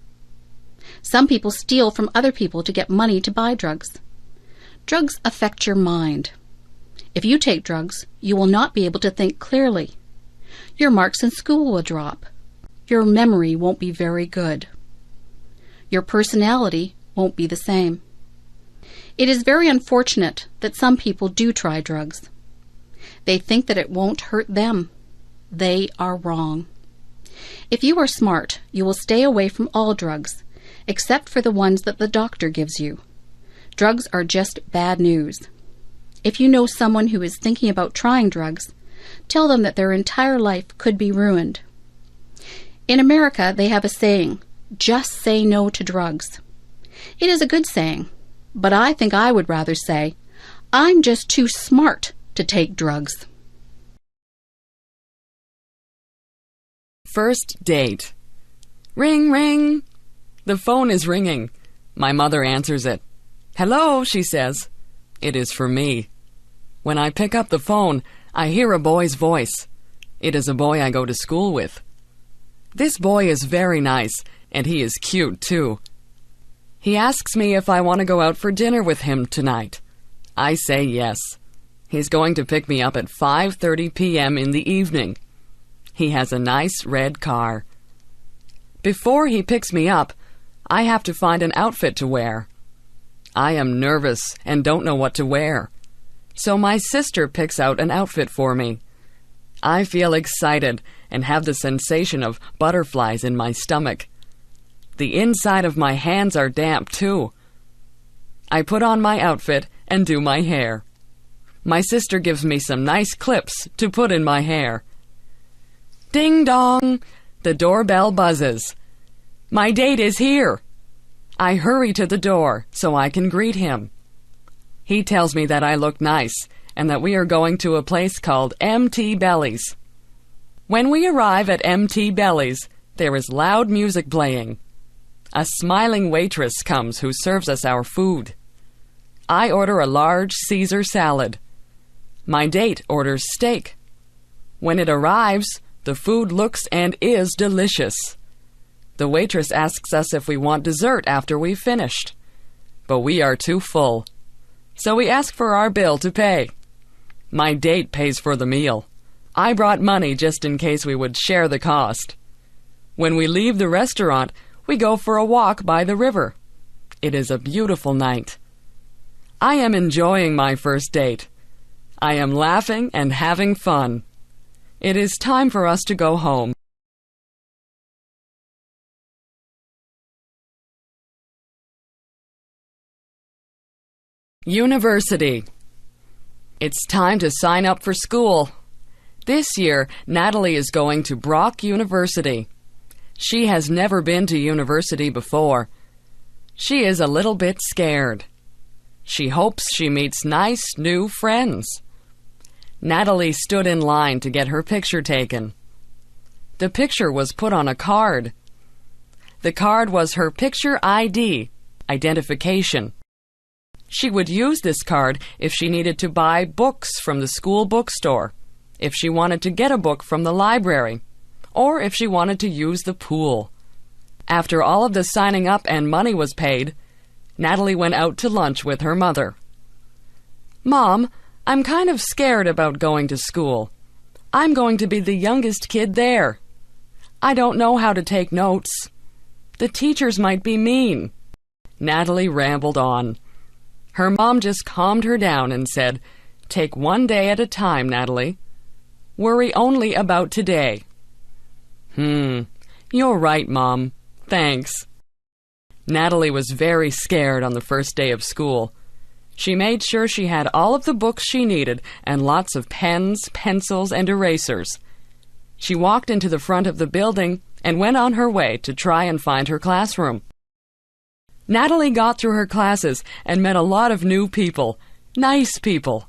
Some people steal from other people to get money to buy drugs. Drugs affect your mind. If you take drugs, you will not be able to think clearly. Your marks in school will drop. Your memory won't be very good. Your personality won't be the same. It is very unfortunate that some people do try drugs. They think that it won't hurt them. They are wrong. If you are smart, you will stay away from all drugs, except for the ones that the doctor gives you. Drugs are just bad news. If you know someone who is thinking about trying drugs, tell them that their entire life could be ruined. In America, they have a saying, just say no to drugs. It is a good saying, but I think I would rather say, I'm just too smart to take drugs. First date. Ring, ring. The phone is ringing. My mother answers it. Hello, she says. It is for me. When I pick up the phone, I hear a boy's voice. It is a boy I go to school with. This boy is very nice, and he is cute, too. He asks me if I want to go out for dinner with him tonight. I say yes. He's going to pick me up at 5:30 p.m. in the evening. He has a nice red car. Before he picks me up, I have to find an outfit to wear. I am nervous and don't know what to wear. So my sister picks out an outfit for me. I feel excited and have the sensation of butterflies in my stomach. The inside of my hands are damp, too. I put on my outfit and do my hair. My sister gives me some nice clips to put in my hair. Ding dong! The doorbell buzzes. My date is here. I hurry to the door so I can greet him. He tells me that I look nice and that we are going to a place called MT Belly's. When we arrive at MT Belly's, there is loud music playing. A smiling waitress comes who serves us our food. I order a large Caesar salad. My date orders steak. When it arrives, the food looks and is delicious. The waitress asks us if we want dessert after we've finished. But we are too full. So we ask for our bill to pay. My date pays for the meal. I brought money just in case we would share the cost. When we leave the restaurant, we go for a walk by the river. It is a beautiful night. I am enjoying my first date. I am laughing and having fun. It is time for us to go home. University. It's time to sign up for school. This year, Natalie is going to Brock University. She has never been to university before. She is a little bit scared. She hopes she meets nice new friends. Natalie stood in line to get her picture taken. The picture was put on a card. The card was her picture ID, identification. She would use this card if she needed to buy books from the school bookstore, if she wanted to get a book from the library, or if she wanted to use the pool. After all of the signing up and money was paid, Natalie went out to lunch with her mother. Mom, I'm kind of scared about going to school. I'm going to be the youngest kid there. I don't know how to take notes. The teachers might be mean. Natalie rambled on. Her mom just calmed her down and said, Take one day at a time, Natalie. Worry only about today. You're right, Mom. Thanks. Natalie was very scared on the first day of school. She made sure she had all of the books she needed and lots of pens, pencils, and erasers. She walked into the front of the building and went on her way to try and find her classroom. Natalie got through her classes and met a lot of new people, nice people.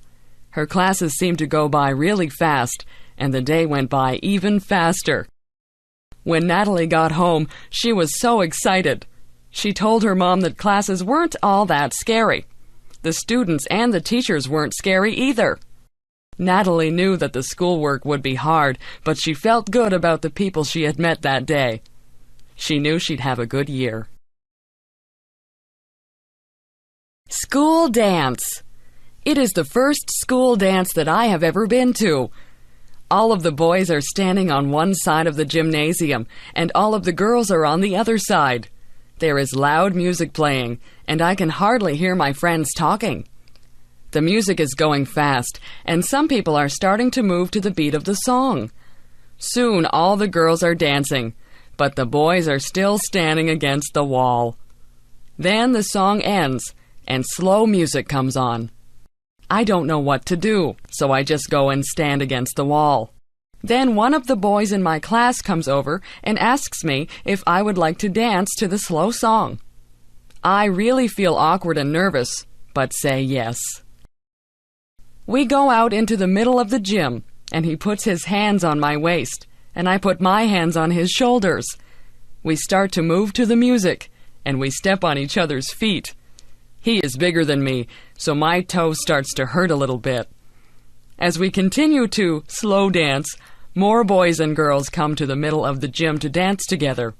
Her classes seemed to go by really fast, and the day went by even faster. When Natalie got home, she was so excited. She told her mom that classes weren't all that scary. The students and the teachers weren't scary either. Natalie knew that the schoolwork would be hard, but she felt good about the people she had met that day. She knew she'd have a good year. School dance. It is the first school dance that I have ever been to. All of the boys are standing on one side of the gymnasium, and all of the girls are on the other side. There is loud music playing, and I can hardly hear my friends talking. The music is going fast, and some people are starting to move to the beat of the song. Soon all the girls are dancing, but the boys are still standing against the wall. Then the song ends, and slow music comes on. I don't know what to do, so I just go and stand against the wall. Then one of the boys in my class comes over and asks me if I would like to dance to the slow song. I really feel awkward and nervous, but say yes. We go out into the middle of the gym, and he puts his hands on my waist, and I put my hands on his shoulders. We start to move to the music, and we step on each other's feet. He is bigger than me, so my toe starts to hurt a little bit. As we continue to slow dance, more boys and girls come to the middle of the gym to dance together.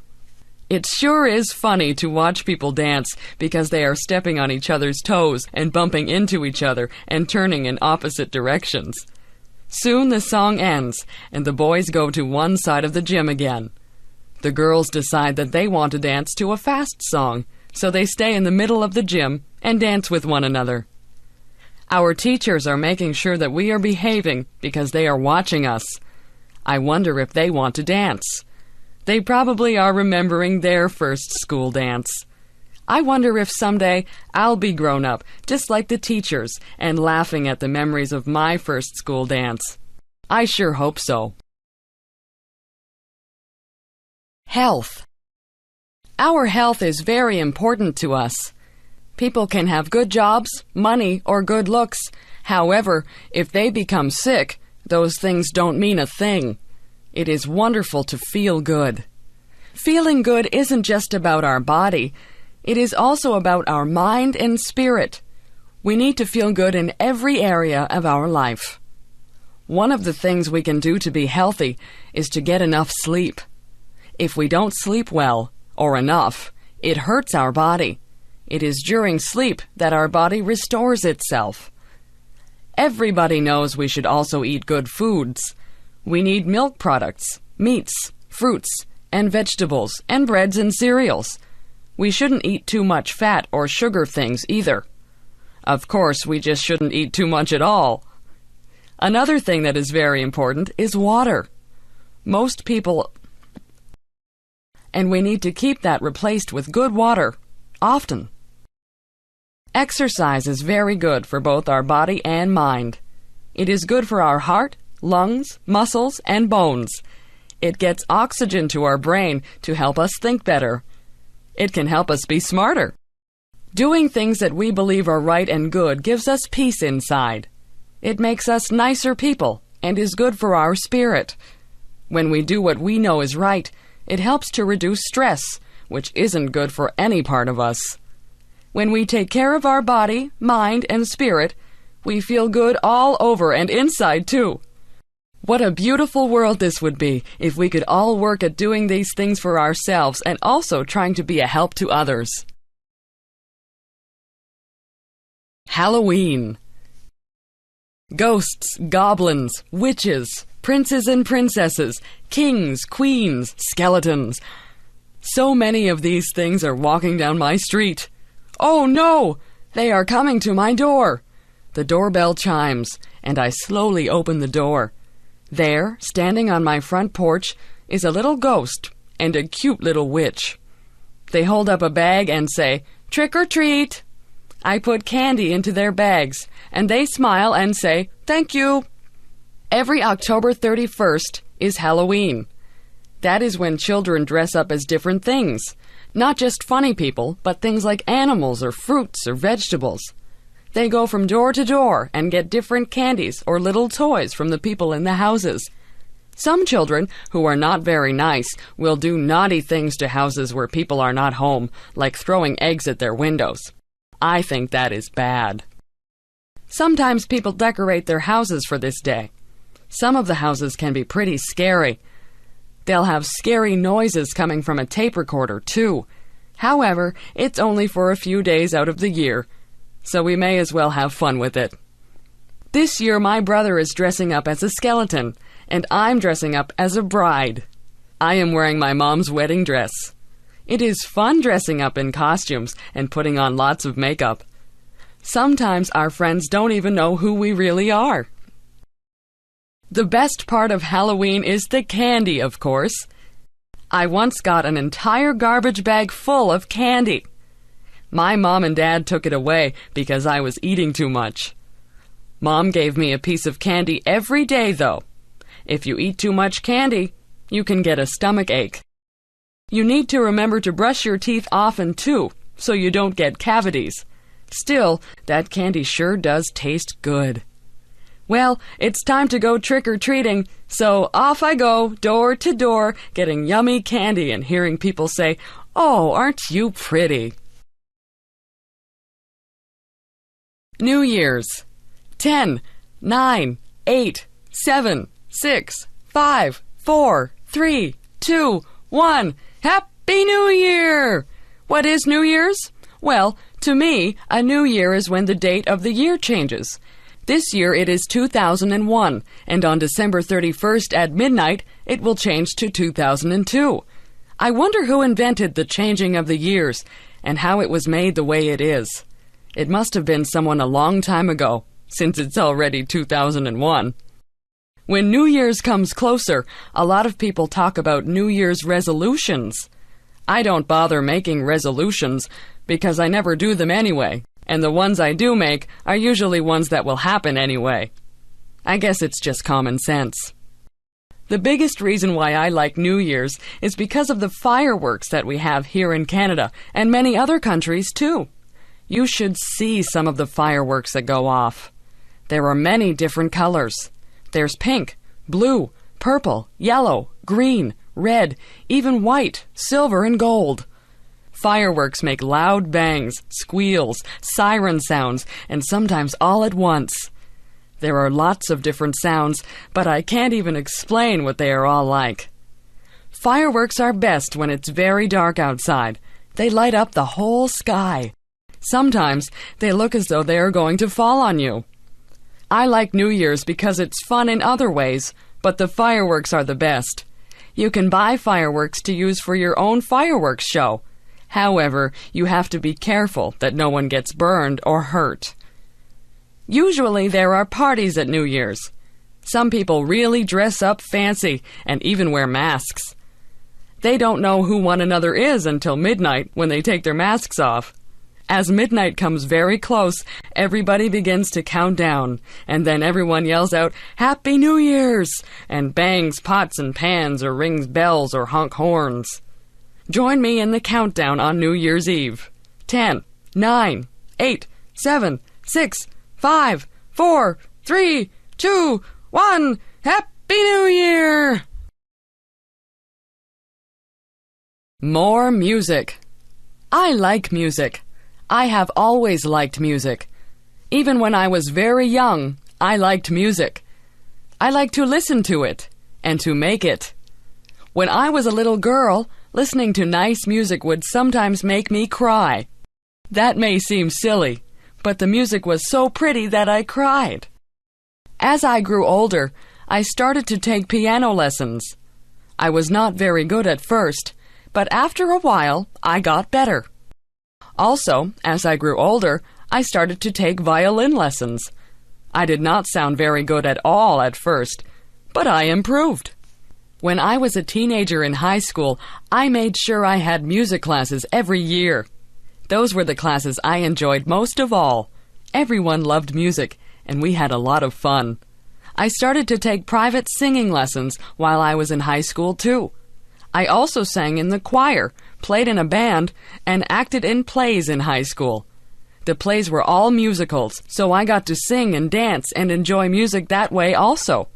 It sure is funny to watch people dance because they are stepping on each other's toes and bumping into each other and turning in opposite directions. Soon the song ends, and the boys go to one side of the gym again. The girls decide that they want to dance to a fast song, so they stay in the middle of the gym and dance with one another. Our teachers are making sure that we are behaving because they are watching us. I wonder if they want to dance. They probably are remembering their first school dance. I wonder if someday I'll be grown up, just like the teachers, and laughing at the memories of my first school dance. I sure hope so. Health. Our health is very important to us. People can have good jobs, money, or good looks. However, if they become sick, those things don't mean a thing. It is wonderful to feel good. Feeling good isn't just about our body. It is also about our mind and spirit. We need to feel good in every area of our life. One of the things we can do to be healthy is to get enough sleep. If we don't sleep well, or enough, it hurts our body. It is during sleep that our body restores itself. Everybody knows we should also eat good foods. We need milk products, meats, fruits, and vegetables, and breads and cereals. We shouldn't eat too much fat or sugar things either. Of course, we just shouldn't eat too much at all. Another thing that is very important is water. Most people... And we need to keep that replaced with good water, often. Exercise is very good for both our body and mind. It is good for our heart, lungs, muscles, and bones. It gets oxygen to our brain to help us think better. It can help us be smarter. Doing things that we believe are right and good gives us peace inside. It makes us nicer people and is good for our spirit. When we do what we know is right, it helps to reduce stress, which isn't good for any part of us. When we take care of our body, mind, and spirit, we feel good all over and inside too. What a beautiful world this would be if we could all work at doing these things for ourselves and also trying to be a help to others. Halloween. Ghosts, goblins, witches, princes and princesses, kings, queens, skeletons. So many of these things are walking down my street. Oh no! They are coming to my door. The doorbell chimes, and I slowly open the door. There, standing on my front porch, is a little ghost and a cute little witch. They hold up a bag and say, "Trick or treat." I put candy into their bags, and they smile and say, "Thank you." Every October 31st is Halloween. That is when children dress up as different things. Not just funny people, but things like animals or fruits or vegetables. They go from door to door and get different candies or little toys from the people in the houses. Some children, who are not very nice, will do naughty things to houses where people are not home, like throwing eggs at their windows. I think that is bad. Sometimes people decorate their houses for this day. Some of the houses can be pretty scary. They'll have scary noises coming from a tape recorder, too. However, it's only for a few days out of the year, so we may as well have fun with it. This year my brother is dressing up as a skeleton, and I'm dressing up as a bride. I am wearing my mom's wedding dress. It is fun dressing up in costumes and putting on lots of makeup. Sometimes our friends don't even know who we really are. The best part of Halloween is the candy, of course. I once got an entire garbage bag full of candy. My mom and dad took it away because I was eating too much. Mom gave me a piece of candy every day, though. If you eat too much candy, you can get a stomach ache. You need to remember to brush your teeth often, too, so you don't get cavities. Still, that candy sure does taste good. Well, it's time to go trick-or-treating, so off I go, door to door, getting yummy candy and hearing people say, "Oh, aren't you pretty?" New Year's. 10, 9, 8, 7, 6, 5, 4, 3, 2, 1. Happy New Year! What is New Year's? Well, to me, a new year is when the date of the year changes. This year it is 2001, and on December 31st at midnight, it will change to 2002. I wonder who invented the changing of the years, and how it was made the way it is. It must have been someone a long time ago, since it's already 2001. When New Year's comes closer, a lot of people talk about New Year's resolutions. I don't bother making resolutions, because I never do them anyway. And the ones I do make are usually ones that will happen anyway. I guess it's just common sense. The biggest reason why I like New Year's is because of the fireworks that we have here in Canada and many other countries too. You should see some of the fireworks that go off. There are many different colors. There's pink, blue, purple, yellow, green, red, even white, silver, and gold. Fireworks make loud bangs, squeals, siren sounds, and sometimes all at once. There are lots of different sounds, but I can't even explain what they are all like. Fireworks are best when it's very dark outside. They light up the whole sky. Sometimes they look as though they are going to fall on you. I like New Year's because it's fun in other ways, but the fireworks are the best. You can buy fireworks to use for your own fireworks show. However, you have to be careful that no one gets burned or hurt. Usually there are parties at New Year's. Some people really dress up fancy and even wear masks. They don't know who one another is until midnight when they take their masks off. As midnight comes very close, everybody begins to count down, and then everyone yells out, "Happy New Year's!" and bangs pots and pans or rings bells or honk horns. Join me in the countdown on New Year's Eve. 10, 9, 8, 7, 6, 5, 4, 3, 2, 1. Happy New Year! More music. I like music. I have always liked music. Even when I was very young, I liked music. I like to listen to it and to make it. When I was a little girl, listening to nice music would sometimes make me cry. That may seem silly, but the music was so pretty that I cried. As I grew older, I started to take piano lessons. I was not very good at first, but after a while, I got better. Also, as I grew older, I started to take violin lessons. I did not sound very good at all at first, but I improved. When I was a teenager in high school, I made sure I had music classes every year. Those were the classes I enjoyed most of all. Everyone loved music, and we had a lot of fun. I started to take private singing lessons while I was in high school, too. I also sang in the choir, played in a band, and acted in plays in high school. The plays were all musicals, so I got to sing and dance and enjoy music that way also.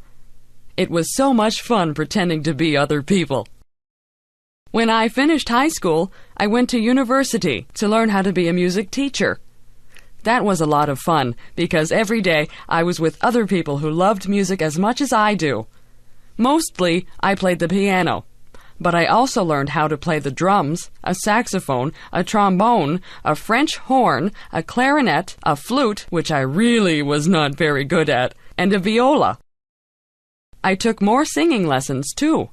It was so much fun pretending to be other people. When I finished high school, I went to university to learn how to be a music teacher. That was a lot of fun because every day I was with other people who loved music as much as I do. Mostly, I played the piano, but I also learned how to play the drums, a saxophone, a trombone, a French horn, a clarinet, a flute, which I really was not very good at, and a viola. I took more singing lessons, too.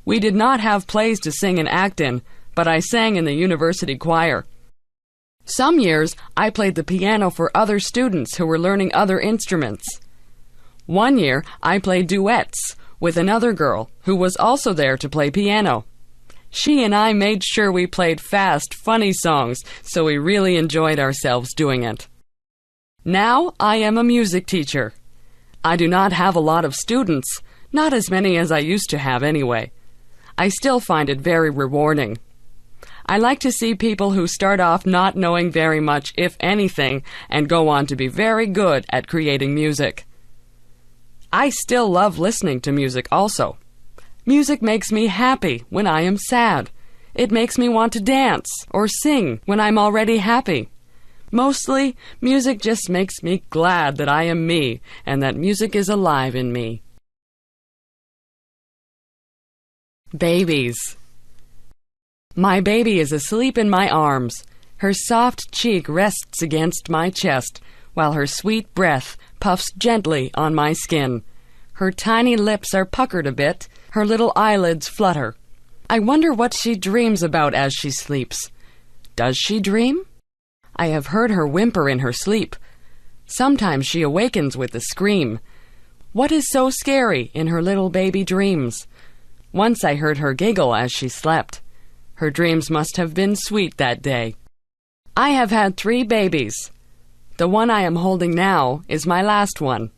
We did not have plays to sing and act in, but I sang in the university choir. Some years, I played the piano for other students who were learning other instruments. One year, I played duets with another girl who was also there to play piano. She and I made sure we played fast, funny songs, so we really enjoyed ourselves doing it. Now, I am a music teacher. I do not have a lot of students, not as many as I used to have anyway. I still find it very rewarding. I like to see people who start off not knowing very much, if anything, and go on to be very good at creating music. I still love listening to music also. Music makes me happy when I am sad. It makes me want to dance or sing when I'm already happy. Mostly, music just makes me glad that I am me and that music is alive in me. Babies. My baby is asleep in my arms. Her soft cheek rests against my chest, while her sweet breath puffs gently on my skin. Her tiny lips are puckered a bit, her little eyelids flutter. I wonder what she dreams about as she sleeps. Does she dream? I have heard her whimper in her sleep. Sometimes she awakens with a scream. What is so scary in her little baby dreams? Once I heard her giggle as she slept. Her dreams must have been sweet that day. I have had 3 babies. The one I am holding now is my last one.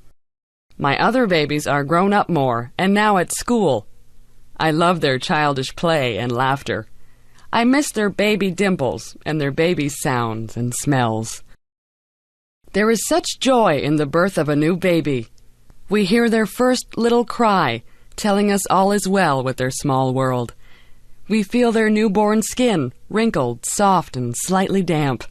My other babies are grown up more and now at school. I love their childish play and laughter. I miss their baby dimples and their baby sounds and smells. There is such joy in the birth of a new baby. We hear their first little cry, telling us all is well with their small world. We feel their newborn skin, wrinkled, soft, and slightly damp.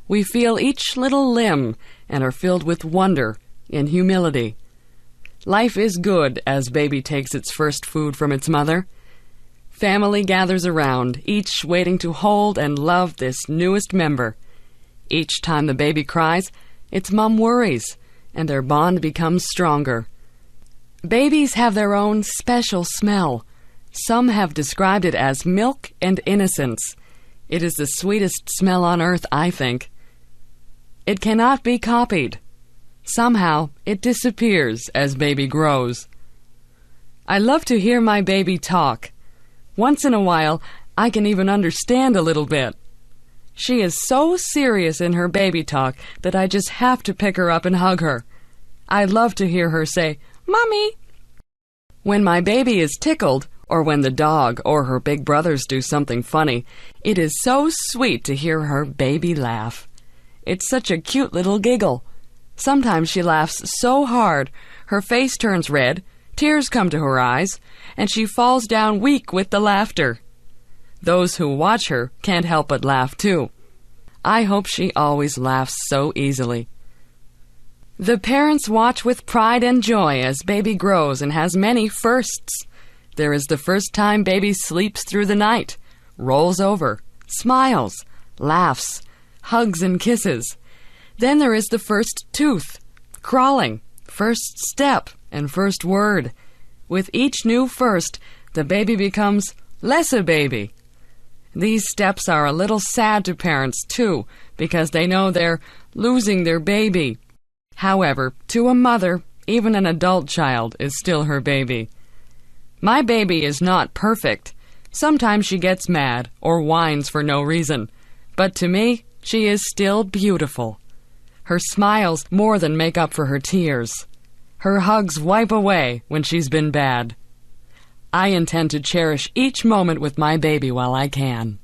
We feel each little limb and are filled with wonder and humility. Life is good as baby takes its first food from its mother. Family gathers around, each waiting to hold and love this newest member. Each time the baby cries, its mom worries, and their bond becomes stronger. Babies have their own special smell. Some have described it as milk and innocence. It is the sweetest smell on earth, I think. It cannot be copied. Somehow, it disappears as baby grows. I love to hear my baby talk. Once in a while, I can even understand a little bit. She is so serious in her baby talk that I just have to pick her up and hug her. I love to hear her say, "Mommy." When my baby is tickled, or when the dog or her big brothers do something funny, it is so sweet to hear her baby laugh. It's such a cute little giggle. Sometimes she laughs so hard, her face turns red, tears come to her eyes, and she falls down weak with the laughter. Those who watch her can't help but laugh too. I hope she always laughs so easily. The parents watch with pride and joy as baby grows and has many firsts. There is the first time baby sleeps through the night, rolls over, smiles, laughs, hugs and kisses. Then there is the first tooth, crawling, first step, and first word. With each new first, the baby becomes less a baby. These steps are a little sad to parents, too, because they know they're losing their baby. However, to a mother, even an adult child is still her baby. My baby is not perfect. Sometimes she gets mad or whines for no reason. But to me, she is still beautiful. Her smiles more than make up for her tears. Her hugs wipe away when she's been bad. I intend to cherish each moment with my baby while I can.